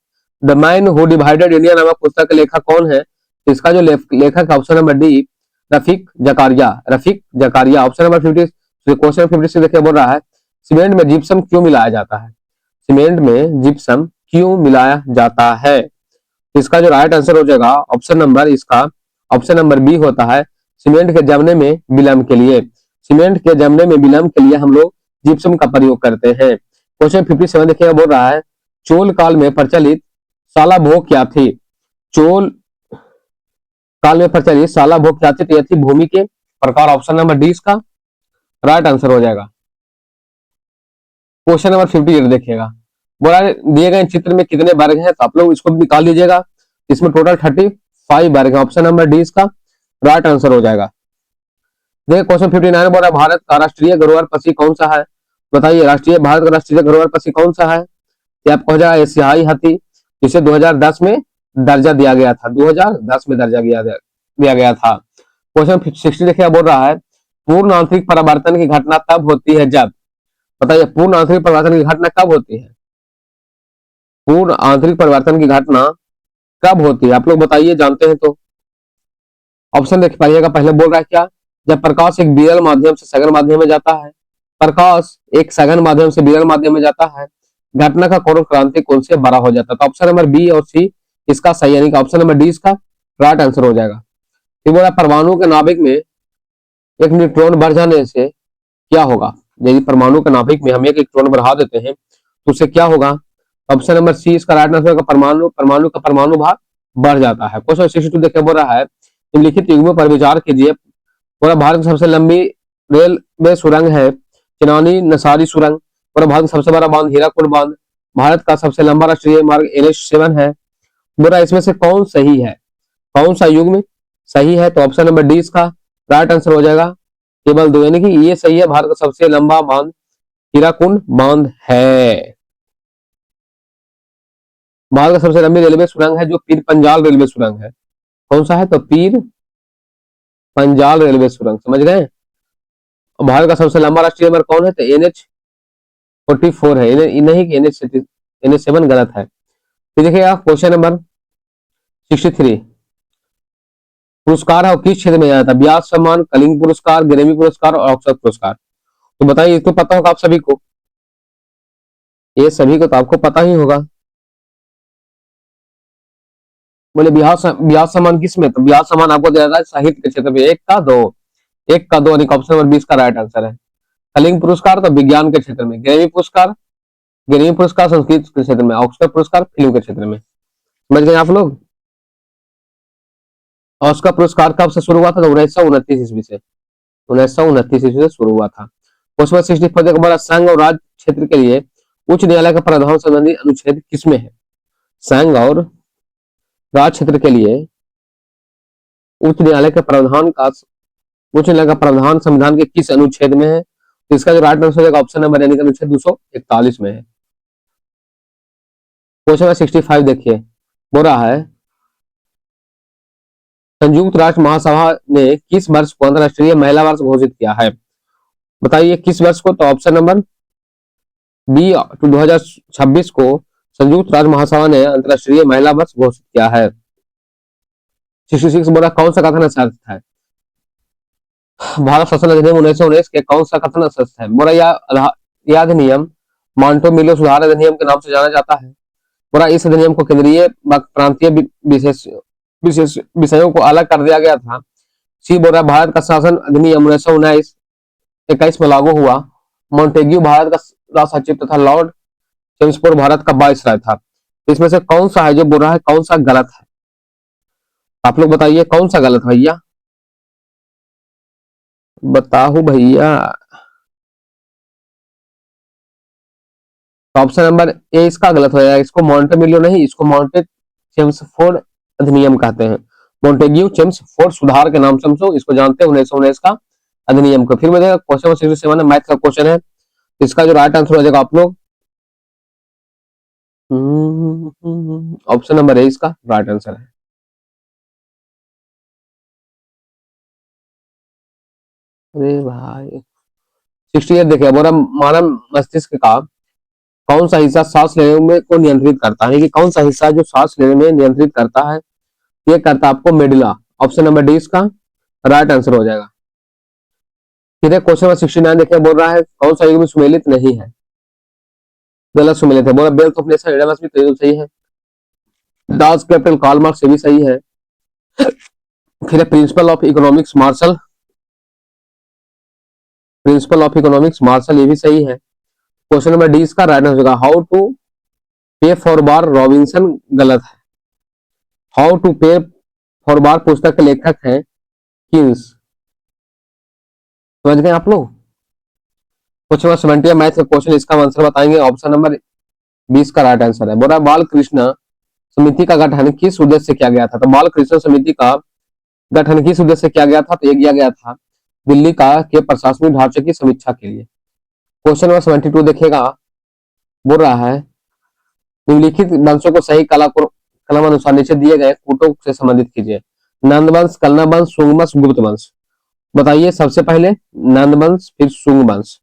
The man who divided India नामक पुस्तक के लेखक कौन है? इसका जो लेखक option number D, Rafiq Zakaria, Rafiq Zakaria. Option number 50 question 56 देखिए बोल रहा है सीमेंट में जिप्सम क्यों मिलाया जाता है? सीमेंट में जिप्सम क्यों मिलाया जाता है? इसका जो राइट आंसर हो जाएगा ऑप्शन नंबर इसका ऑप्शन नंबर बी होता है सीमेंट के जमने में विलंब के लिए। सीमेंट के जमने में विलंब के लिए हम लोग जिप्सम का प्रयोग करते हैं। क्वेश्चन 57 देखिएगा बोल रहा है चोल काल में प्रचलित साला भोग क्या थी? चोल काल में प्रचलित साला भोग क्या थी? तो यह थी भूमि के प्रकार। ऑप्शन नंबर डी इसका राइट आंसर हो जाएगा। क्वेश्चन नंबर 58 देखिएगा बोला दिए गए चित्र में कितने वर्ग हैं? तो आप लोग इसको निकाल लीजिएगा, इसमें टोटल 35 वर्ग है। ऑप्शन नंबर डी इसका राइट आंसर हो जाएगा। देखिए क्वेश्चन 59 बोला भारत का राष्ट्रीय घड़ुआर पक्षी कौन सा है? बताइए भारत का राष्ट्रीय घड़ुआर पक्षी कौन सा है? ये आपको हो जाएगा एशियाई हाथी, जिसे 2010 में दर्जा दिया गया था, 2010 में दर्जा दिया गया था। क्वेश्चन 60 देखिए बोल रहा है पूर्ण आंतरिक परिवर्तन की घटना तब होती है जब, बताइए पूर्ण आंतरिक परिवर्तन की घटना कब होती है? पूर्ण आंतरिक परिवर्तन की घटना कब होती है आप लोग बताइए, जानते हैं तो। ऑप्शन देख पाइएगा, पहले बोल रहा है क्या? जब प्रकाश एक विरल माध्यम से सघन माध्यम में जाता है, प्रकाश एक सघन माध्यम से विरल माध्यम में जाता है, घटना का कोण क्रांति कोण से बड़ा हो जाता है। तो ऑप्शन नंबर बी और सी इसका सही, यानी कि ऑप्शन नंबर डी इसका राइट आंसर हो जाएगा। फिर बोला परमाणु के नाभिक में एक न्यूट्रॉन बढ़ जाने से क्या होगा? यदि परमाणु के नाभिक में हम एक इलेक्ट्रॉन बढ़ा देते हैं तो उससे क्या होगा? ऑप्शन नंबर सी इसका राइट आंसर होगा परमाणु परमाणु का परमाणु भार बढ़ जाता है। क्वेश्चन 62 देखिए बोल रहा है निम्नलिखित युग्मों पर विचार कीजिए। पूरा भारत की सबसे लंबी रेलवे सुरंग है चिनानी नसारी सुरंग। पूरा भारत का सबसे बड़ा बांध हीराकुड बांध। भारत का सबसे लंबा राष्ट्रीय मार्ग NH7 है। बोला इसमें से कौन सही है? कौन सा युग्म सही है? तो ऑप्शन नंबर डी इसका राइट आंसर हो जाएगा केवल 2, यानी कि ये सही है, भारत का सबसे लंबा बांध हीराकुंड बांध है। भारत का सबसे लंबी रेलवे सुरंग है जो पीर पंजाल रेलवे सुरंग है। कौन सा है? तो पीर पंजाल रेलवे सुरंग, समझ गए। भारत का सबसे लंबा राष्ट्रीय मार्ग कौन है? तो NH44 है, नहीं कि NH7 गलत है। फिर देखिएगा क्वेश्चन नंबर 63 पुरस्कार है वो किस क्षेत्र में जाता है? व्यास सम्मान, कलिंग पुरस्कार, ग्रेमी पुरस्कार और ऑस्कर पुरस्कार। तो बताइए, ये तो पता होगा आप सभी को, ये सभी को तो आपको पता ही होगा। बोले व्यास सम्मान किस में? तो व्यास सम्मान आपको दिया जाता है साहित्य के क्षेत्र में। एक का दो यानी ऑप्शन नंबर 20 का राइट आंसर है। कलिंग पुरस्कार तो विज्ञान के क्षेत्र में, ग्रेमी पुरस्कार संस्कृत के क्षेत्र में, ऑस्कर पुरस्कार फिल्म के क्षेत्र में। समझ गए आप लोग? ऑस्कर पुरस्कार कब से शुरू हुआ था? तो 1929 ईस्वी से, 1929 ईस्वी से शुरू हुआ था। क्वेश्चन 64 देखो, हमारा संघ और राज्य क्षेत्र के लिए उच्च न्यायालय का प्रावधान संबंधी अनुच्छेद किसमें है? संघ और राज्य क्षेत्र के लिए उच्च न्यायालय के प्रावधान का उच्च न्यायालय का प्रावधान संविधान के किस अनुच्छेद में है? तो इसका जो राइट आंसर है ऑप्शन नंबर यानी कि अनुच्छेद 241 में है। क्वेश्चन 65 देखिए, बोल रहा है संयुक्त राष्ट्र महासभा ने किस वर्ष को अंतरराष्ट्रीय महिला वर्ष घोषित किया है? बताइए किस वर्ष को? तो ऑप्शन नंबर बी 2026 को संयुक्त राष्ट्र महासभा ने अंतरराष्ट्रीय महिला वर्ष घोषित किया है। 66 बोला कौन सा कथन सत्य है? भारत शासन अधिनियम 1919 के कौन सा कथन सत्य है? बोला यह अधिनियम मॉन्टेमिलो सुधार अधिनियम के नाम से जाना जाता है। बोला इस अधिनियम को केंद्रीय प्रांतीय विशेष विषयों को अलग कर दिया गया था। सी बोल रहा भारत का शासन अधिनियम 1919-21 में लागू हुआ। मॉन्टेग्यू भारत का राष्ट्र सचिव तथा लॉर्ड चेम्सफोर्ड भारत का वाइसराय था। इसमें से कौन सा है जो बोल रहा है कौन सा गलत है? आप लोग बताइए कौन सा गलत भैया, बताओ भैया। ऑप्शन नंबर ए इसका गलत हो जाएगा। इसको मॉन्टेमिलो नहीं, इसको मॉन्टे चेम्सफोर्ड अधिनियम कहते हैं। मॉन्टेग्यू चेम्सफोर्ड सुधार के नाम से हम इसको जानते हैं, 1919 का अधिनियम को। फिर मुझे क्वेश्चन 67 मैथ का क्वेश्चन है, इसका जो राइट आंसर हो जाएगा आप लोग ऑप्शन नंबर ए इसका राइट आंसर है। अरे भाई 68 देखिए, बोला मानव मस्तिष्क का कौन सा हिस्सा सांस लेने में को नियंत्रित करता है? कि कौन सा हिस्सा जो सांस लेने में नियंत्रित करता है? ये करता है आपको मेडुला। ऑप्शन नंबर डी इसका राइट आंसर हो जाएगा। फिर क्वेश्चन नंबर 69 देखिए, बोल रहा है कौन सा युग में सुमेलित नहीं है? गलत सुमेलित है। बोला वेल्थ ऑफ नेशन एडम्स भी तो सही है। डास कैपिटल कार्ल मार्क्स ये भी सही है। फिर प्रिंसिपल ऑफ इकोनॉमिक्स मार्शल ये भी सही है। क्वेश्चन नंबर डी इसका राइट आंसर होगा हाउ टू पे फॉर बार रॉबिन्सन गलत है। हाउ टू पे फॉर बार पुस्तक के लेखक हैं किन्स। समझ गए आप लोग? क्वेश्चन नंबर 70 मैथ का क्वेश्चन, इसका आंसर बताएंगे। ऑप्शन नंबर 20 का राइट आंसर है। बोला बाल कृष्ण समिति का गठन किस उद्देश्य से किया गया था? तो बाल कृष्ण समिति का गठन किस उद्देश्य से किया गया था? तो ये किया गया था दिल्ली का के प्रशासनिक ढांचे की समीक्षा के लिए। क्वेश्चन नंबर 72 देखिएगा, बोल रहा है निम्नलिखित वंशों को सही कलम अनुसार नीचे दिए गए कूटों से संबंधित कीजिए। नंद वंश, कलना वंश, सुंग वंश, गुप्त वंश। बताइए सबसे पहले नंद वंश, फिर सुंग वंश,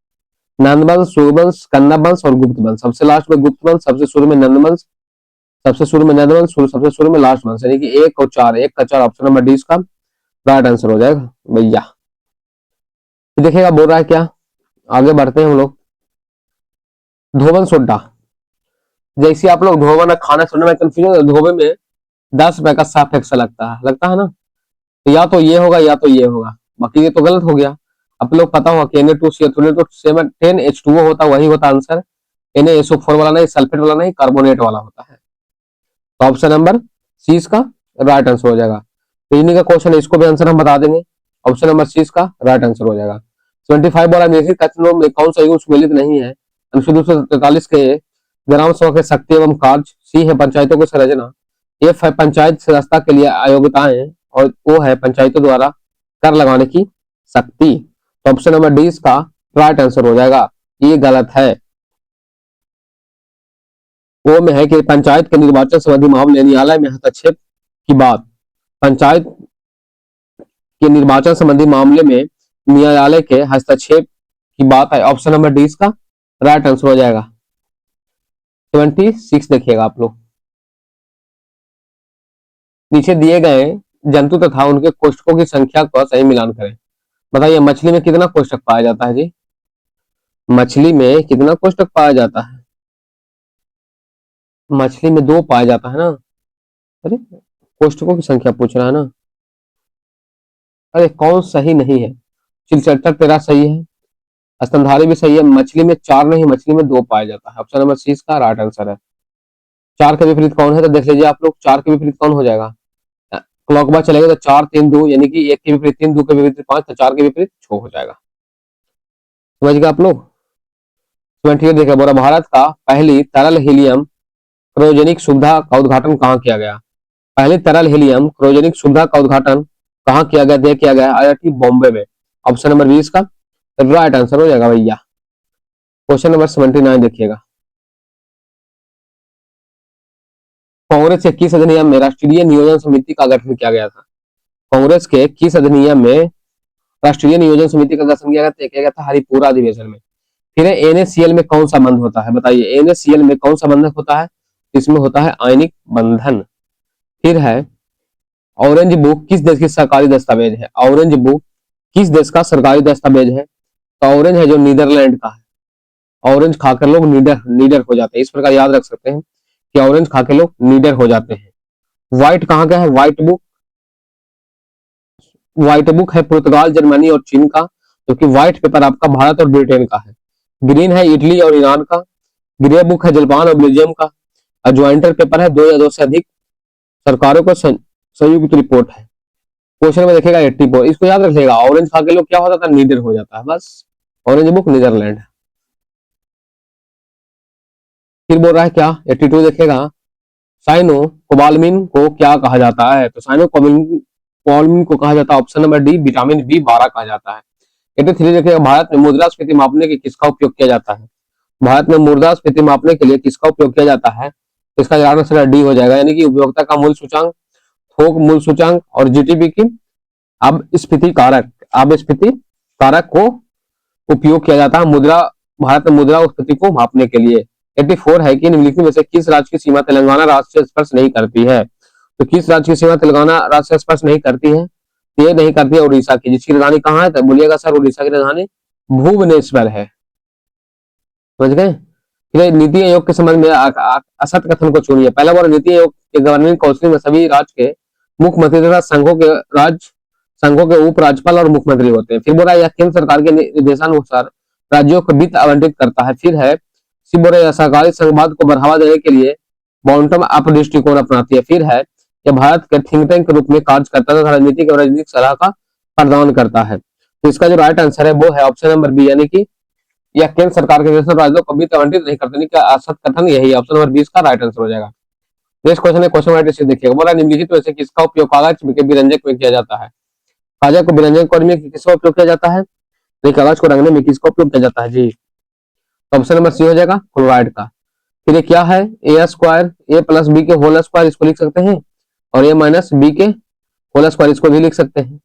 नंद वंश, सुंग वंश, कन्ना वंश और गुप्त वंश। सबसे लास्ट में गुप्त वंश, सबसे शुरू में नंद वंश, सबसे शुरू में नंद वंश, सबसे शुरू में लास्ट वंश, यानी कि 1 और 4, 1 का 4 ऑप्शन नंबर डी इसका राइट आंसर हो जाएगा भैया। देखिएगा बोल रहा है क्या, आगे बढ़ते हैं हम लोग। धोबन सोडा, जैसे आप लोग धोबन खाना सुनने में कंफ्यूजन, धोबे में 10 रुपए का सापेक्ष लगता है ना, तो या तो ये होगा या तो ये होगा, बाकी ये तो गलत हो गया। आप लोग पता होगा कि Na2CO2 तो 10H2O होता, वही होता आंसर। NaSO4 वाला नहीं, सल्फेट वाला नहीं, कार्बोनेट वाला होता है। तो ऑप्शन नंबर सी इसका राइट आंसर हो जाएगा। रीजनिंग का क्वेश्चन है, इसको भी आंसर हम बता देंगे। ऑप्शन नंबर सी इसका राइट आंसर हो जाएगा। 75 बोला निम्नलिखित कथनों में कौन सा युग सम्मिलित नहीं है? अनुच्छेद 243 के ग्राम सभा के शक्ति एवं कार्य, सी है पंचायतों की संरचना, एफ है पंचायत सदस्यता के लिए अयोग्यताएं, और ओ है पंचायतों द्वारा कर लगाने की शक्ति। तो ऑप्शन नंबर डी इसका राइट आंसर हो जाएगा। ये गलत है। वो में है कि पंचायत के निर्वाचन संबंधी मामले न्यायालय में हस्तक्षेप की बात, पंचायत के निर्वाचन संबंधी मामले में न्यायालय के हस्तक्षेप की बात है। ऑप्शन नंबर डी इसका राइट आंसर हो जाएगा। 76 देखिएगा आप लोग, नीचे दिए गए जंतु तथा उनके कोष्ठकों की संख्या का सही मिलान करें। बताइए मछली में कितना कोष्ठक पाया जाता है जी? मछली में कितना कोष्ठक पाया जाता है? मछली में 2 पाया जाता है ना। अरे कोष्ठकों की संख्या पूछ रहा है ना। अरे कौन सही नहीं है? चिलचट्टा तेरा सही है, स्तनधारी भी सही है। मछली में 4 नहीं, मछली में 2 पाया जाता है। ऑप्शन नंबर सी इसका राइट आंसर है। 4 के विपरीत कौन है तो देख लीजिए आप लोग, 4 के विपरीत कौन हो जाएगा? क्लॉकवाइज चलेगा तो 4 3 2, यानी कि 1 के विपरीत 3, 2 के विपरीत 5, तो 4 के विपरीत 6 हो जाएगा। समझ गए आप लोग? 28 देखिए, बोला भारत का पहली तरल हीलियम क्रायोजेनिक सुविधा का उद्घाटन कहाँ किया गया? पहली तरल हीलियम क्रायोजेनिक सुविधा का उद्घाटन कहाँ किया गया? किया गया आईआईटी बॉम्बे में। ऑप्शन नंबर 20 का राइट आंसर हो जाएगा भैया। क्वेश्चन नंबर 79 देखिएगा, कांग्रेस के किस अधिनियम में राष्ट्रीय नियोजन समिति का गठन किया गया था? कांग्रेस के किस अधिनियम में राष्ट्रीय नियोजन समिति का गठन किया गया था? हरिपुरा अधिवेशन में। फिर एनएससीएल में कौन सा बंध होता है? बताइए एनएससीएल में कौन सा बंधक होता है? इसमें होता है आयनिक बंधन। फिर है ऑरेंज बुक किस देश की सरकारी दस्तावेज है? ऑरेंज बुक किस देश का सरकारी दस्तावेज है? तो ऑरेंज है जो नीदरलैंड का है। ऑरेंज खाकर लोग नीडर हो जाते हैं, इस प्रकार याद रख सकते हैं कि ऑरेंज खाकर लोग नीडर हो जाते हैं। व्हाइट कहाँ का है? व्हाइट बुक है पुर्तगाल, जर्मनी और चीन का, क्योंकि व्हाइट पेपर आपका भारत और ब्रिटेन का है। ग्रीन है इटली और ईरान का। ग्रे बुक है जापान और बेल्जियम का। और ज्वाइंटर पेपर है 2 या 2 से अधिक सरकारों का संयुक्त रिपोर्ट है। क्वेश्चन में देखेगा 84, इसको याद रखिएगा। ऑरेंज खा के लोग क्या हो जाता है? नीडर हो जाता है, बस। Orange book Netherlands. फिर बोल रहा है क्या? 82 देखेगा, साइनो कोबालमिन को क्या कहा जाता है? तो साइनो कोबालमिन को कहा जाता है option number D vitamin B12 कहा जाता है। 83 देखिएगा, भारत में मुद्रास्फीति मापने के किसका उपयोग किया जाता है? भारत में मुद्रास्फीति मापने के लिए किसका उपयोग किया जाता है? इसका आंसर डी हो जाएगा, यानी कि उपभोक्ता का मूल्य सूचांक, थोक मूल्य सूचांक और जीडीपी की अब स्फीति कारक को उपयोग किया जाता है मुद्रा, भारत में मुद्रास्फीति को मापने के लिए। 84 है कि निम्नलिखित में से किस राज्य की सीमा तेलंगाना राज्य से स्पर्श नहीं करती है? तो किस राज्य की सीमा तेलंगाना राज्य से स्पर्श नहीं करती है? ये नहीं करती है उड़ीसा की, जिसकी राजधानी कहाँ है? तो बोलिएगा सर उड़ीसा की राजधानी भुवनेश्वर है। समझ गए? नीति आयोग के संबंध में असत कथन को चुनिए। पहला बार नीति आयोग के गवर्निंग काउंसिल में सभी राज्य के मुख्यमंत्री तथा संघों के उपराज्यपाल और मुख्यमंत्री होते हैं। फिर बोला यह केंद्र सरकार के निर्देशानुसार राज्यों को वित्त आवंटित करता है। फिर है बोला सहकारी संघवाद को बढ़ावा देने के लिए बॉटम अप दृष्टिकोण अपनाती है। फिर है यह भारत के थिंक टैंक के रूप में कार्य करता है तथा राजनीतिक और राजनीतिक सलाह का प्रदान करता है। तो इसका जो राइट आंसर है वो है ऑप्शन नंबर बी, यानी कि यह केंद्र सरकार के निर्देशन राज्यों को वित्त आवंटित नहीं करते। का असत कथन यही ऑप्शन नंबर 20 का राइट आंसर हो जाएगा। नेक्स्ट क्वेश्चन है क्वेश्चन नंबर 86 देखिएगा, बोला निम्नलिखित में से किसका उपयोग कागज के विरंजक में किया जाता है? कागज को विरंजन करने में किसका उपयोग किया जाता है? नहीं, कागज को रंगने में किसका उपयोग किया जाता है जी? ऑप्शन नंबर सी हो जाएगा क्लोराइड का। फिर ये क्या है? ए स्क्वायर, ए प्लस बी के होल स्क्वायर इसको लिख सकते हैं, और ए माइनस बी के होल स्क्वायर इसको भी लिख सकते हैं।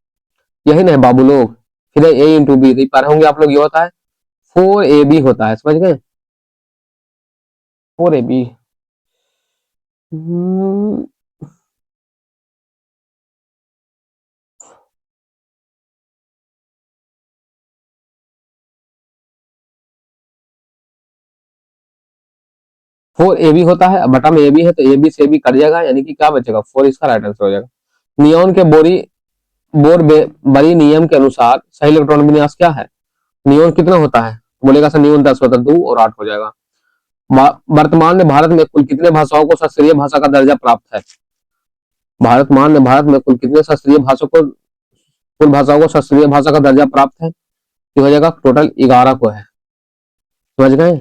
यही ना है बाबू लोग। फिर ए इंटू बी, देख पा रहे होंगे आप लोग, ये होता है 4ab होता है। समझ गए? 4ab। 4ab होता है, बटा में ab है तो ab से ab कट जाएगा, यानी कि क्या बचेगा? 4 इसका राइट आंसर हो जाएगा। नियॉन के बरी नियम के अनुसार सही इलेक्ट्रॉन विन्यास क्या है? नियॉन कितना होता है? बोलेगा सर नियॉन 10 होता है, 2 और 8 हो जाएगा। वर्तमान में भारत में कुल कितने भाषाओं को शास्त्रीय भाषा का दर्जा प्राप्त है? भारत में कुल कितने शास्त्रीय भाषाओं को शास्त्रीय भाषा का दर्जा प्राप्त है? ये हो जाएगा टोटल 11 को है। समझ गए?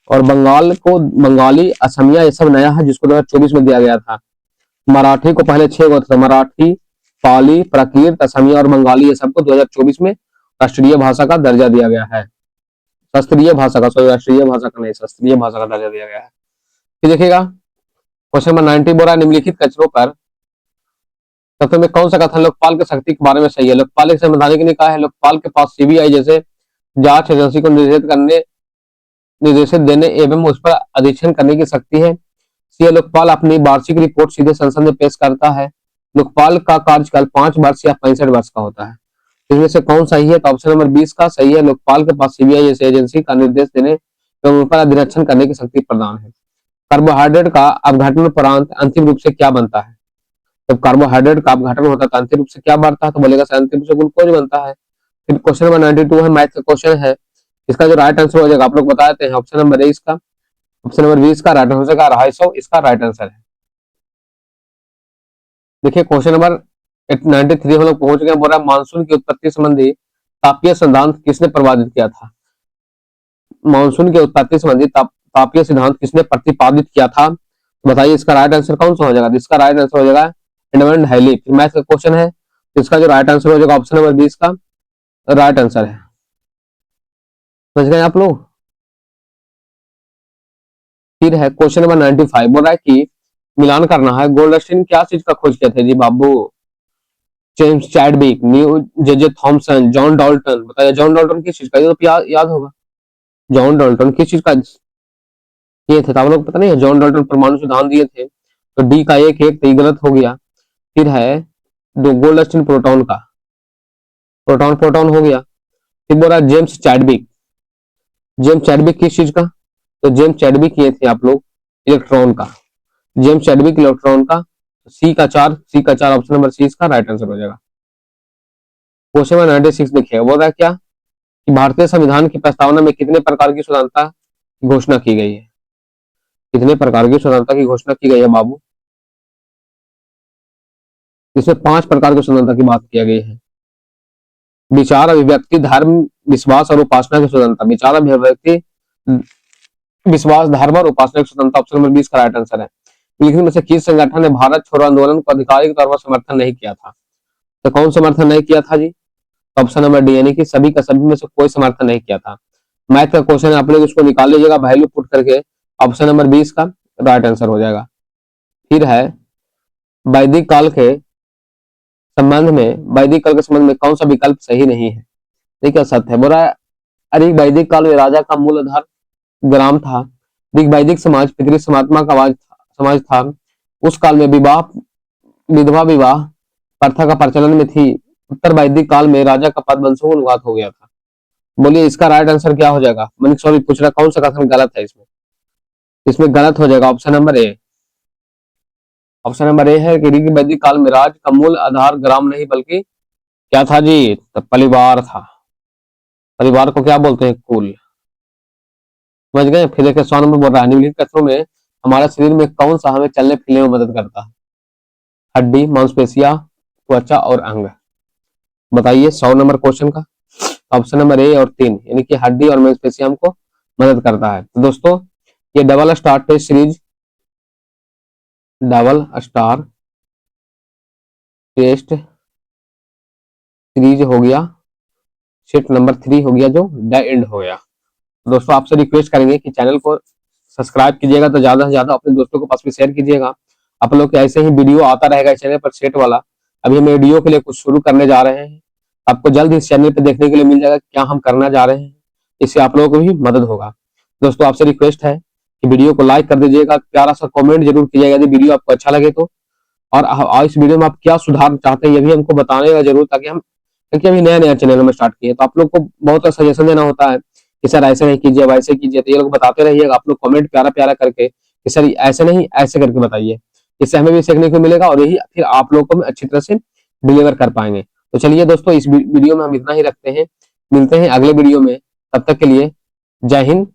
और बंगाली, असमिया ये सब नया है, जिसको 2024 में दिया गया था। मराठी को पहले 6 था, मराठी, पाली, प्राकृत, असमिया और बंगाली ये सबको 2024 में राष्ट्रीय भाषा का दर्जा दिया गया है। शास्त्रीय भाषा का, सॉरी राष्ट्रीय भाषा का नहीं, शास्त्रीय भाषा का दर्जा दिया गया है। फिर देखिएगा क्वेश्चन नंबर 90 बोला निम्नलिखित कचरों पर सबसे में कौन सा कथन लोकपाल की शक्ति के बारे में सही है? लोकपाल एक संवैधानिक निकाय है। लोकपाल के पास सीबीआई जैसे जांच एजेंसी को निर्देशित देने एवं उस पर अधीक्षण करने की शक्ति है। लोकपाल अपनी वार्षिक रिपोर्ट सीधे संसद में पेश करता है। लोकपाल का कार्यकाल 5 वर्ष या 65 वर्ष का होता है। इनमें से कौन सही है? तो ऑप्शन नंबर 20 का सही है। लोकपाल के पास सीबीआई जैसी एजेंसी का निर्देश देने एवं उन पर अधिरक्षण करने की शक्ति प्रदान है। कार्बोहाइड्रेट का अपघटन उपरांत अंतिम रूप से क्या बनता है? जब कार्बोहाइड्रेट का अपघटन होता है तो अंतिम रूप से क्या बनता है? तो बोलेगा सर अंतिम रूप से ग्लूकोज बनता है। फिर क्वेश्चन नंबर 92 है, मैथ का क्वेश्चन है। इसका जो राइट आंसर हो जाएगा आप लोग बता देते हैं। ऑप्शन नंबर 20 का, ऑप्शन नंबर 20 का राइट आंसर हो जाएगा 250, इसका राइट आंसर है। देखिए क्वेश्चन नंबर 93 हम लोग पहुंच गए। बोल रहा है मानसून की उत्पत्ति संबंधी तापीय सिद्धांत किसने प्रतिपादित किया था? मानसून की उत्पत्ति संबंधी तापीय सिद्धांत किसने प्रतिपादित किया था? बताइए इसका राइट आंसर कौन सा हो जाएगा? इसका राइट आंसर हो जाएगा एडमंड हैली। फिर मैथ का क्वेश्चन है, इसका जो राइट आंसर हो जाएगा ऑप्शन नंबर 20 का राइट आंसर है। समझ गए आप लोग? फिर है क्वेश्चन नंबर 95, बोल रहा है कि मिलान करना है, गोल्डस्टीन क्या चीज का खोज किया थे जी बाबू? जेम्स चैडविक, न्यू जे थॉमसन, जॉन डाल्टन। बताइए जॉन डाल्टन किस चीज का? ये तो याद होगा। जॉन डाल्टन किस चीज का ये थे? तो आप लोग पता नहीं है, जॉन डाल्टन परमाणु सिद्धांत दिए थे। तो डी का एक तो ये गलत हो गया। फिर है दो गोल्डस्टीन प्रोटॉन का, प्रोटॉन प्रोटॉन हो गया। फिर बोला जेम्स चैडविक, जेम्स चैडविक किस चीज का? तो जेम्स चैडविक ये थे आप लोग इलेक्ट्रॉन का, जेम्स चैडविक इलेक्ट्रॉन का। सी का 4 ऑप्शन नंबर सी इसका राइट आंसर हो जाएगा। क्वेश्चन नंबर 96 देखिए, बोल रहा है क्या कि भारतीय संविधान की प्रस्तावना में कितने प्रकार की स्वतंत्रता की घोषणा की गई है? कितने प्रकार की स्वतंत्रता की घोषणा की गई है बाबू? इसमें 5 प्रकार की स्वतंत्रता की बात किया गई है। विचार, अभिव्यक्ति, धर्म, विश्वास और उपासना की स्वतंत्रता। विचार, अभिव्यक्ति, विश्वास, धर्म और उपासना की स्वतंत्रता ऑप्शन नंबर 20 का राइट आंसर है। लेकिन में से किस संगठन ने भारत छोड़ो आंदोलन को आधिकारिक तौर पर समर्थन नहीं किया था? तो कौन समर्थन नहीं किया था जी? ऑप्शन नंबर डी, यानी कि सभी का सभी में से कोई समर्थन नहीं किया था। मैथ का क्वेश्चन आप लोग इसको निकाल लीजिएगा वैल्यू पुट करके, ऑप्शन नंबर 20 का राइट आंसर हो जाएगा। फिर है वैदिक काल के संबंध में, वैदिक काल के संबंध में कौन सा विकल्प सही नहीं है? देखिए सत्य है। बोला अरे वैदिक काल में राजा का मूल आधार ग्राम था। वैदिक समाज पितृ समात्मा का समाज था। उस काल में विवाह, विधवा विवाह प्रथा का प्रचलन में थी। उत्तर वैदिक काल में राजा का पद वंशों को अनुवाद हो गया था। बोलिए इसका राइट आंसर क्या हो जाएगा? मैंने सॉरी पूछ रहा कौन सा कथन गलत है इसमें? इसमें गलत हो जाएगा option number A. Option number A है कि ऋग वैदिक काल में राज का मूल आधार ग्राम नहीं बल्कि क्या था जी? तो परिवार था। परिवार को क्या बोलते हैं? कुल। समझ गए? फिर देखिए 100 नंबर बोल रहा है निम्नलिखित कथनों में हमारे शरीर में कौन सा हमें चलने फिरने में मदद करता है? हड्डी, मांसपेशियां, त्वचा और अंग। बताइए 100 नंबर क्वेश्चन का ऑप्शन नंबर ए और 3, यानी कि हड्डी और मांसपेशियां हमको मदद करता है। तो दोस्तों ये double star test series, double star test series हो गया, सेट नंबर 3 हो गया जो द एंड हो गया। दोस्तों आपसे रिक्वेस्ट करेंगे कि चैनल को सब्सक्राइब कीजिएगा, तो ज्यादा से ज्यादा अपने दोस्तों के पास भी शेयर कीजिएगा। आप लोग के ऐसे ही वीडियो आता रहेगा इस चैनल पर सेट वाला। अभी हम वीडियो के लिए कुछ शुरू करने जा रहे हैं, आपको जल्द इस चैनल पे देखने के लिए मिल जाएगा क्या हम करना जा रहे हैं। इससे आप लोगों को भी मदद होगा। दोस्तों आपसे रिक्वेस्ट है कि वीडियो को लाइक कर दीजिएगा, प्यारा सा कमेंट जरूर कीजिएगा यदि वीडियो आपको अच्छा लगे तो। और इस वीडियो में आप क्या सुधार चाहते हैं ये भी हमको बताने का जरूर, ताकि हम, क्योंकि अभी नया नया चैनल में स्टार्ट किए तो आप लोग को बहुत सजेशन देना होता है कि सर ऐसे नहीं कीजिए, वैसे कीजिए। तो ये लोग बताते रहिएगा आप लोग कमेंट प्यारा प्यारा करके कि सर ऐसे नहीं ऐसे करके बताइए। इससे हमें भी सीखने को मिलेगा और यही फिर आप लोग को अच्छी तरह से डिलीवर कर पाएंगे। तो चलिए दोस्तों इस वीडियो में हम इतना ही रखते हैं, मिलते हैं अगले वीडियो में। तब तक के लिए जय हिंद,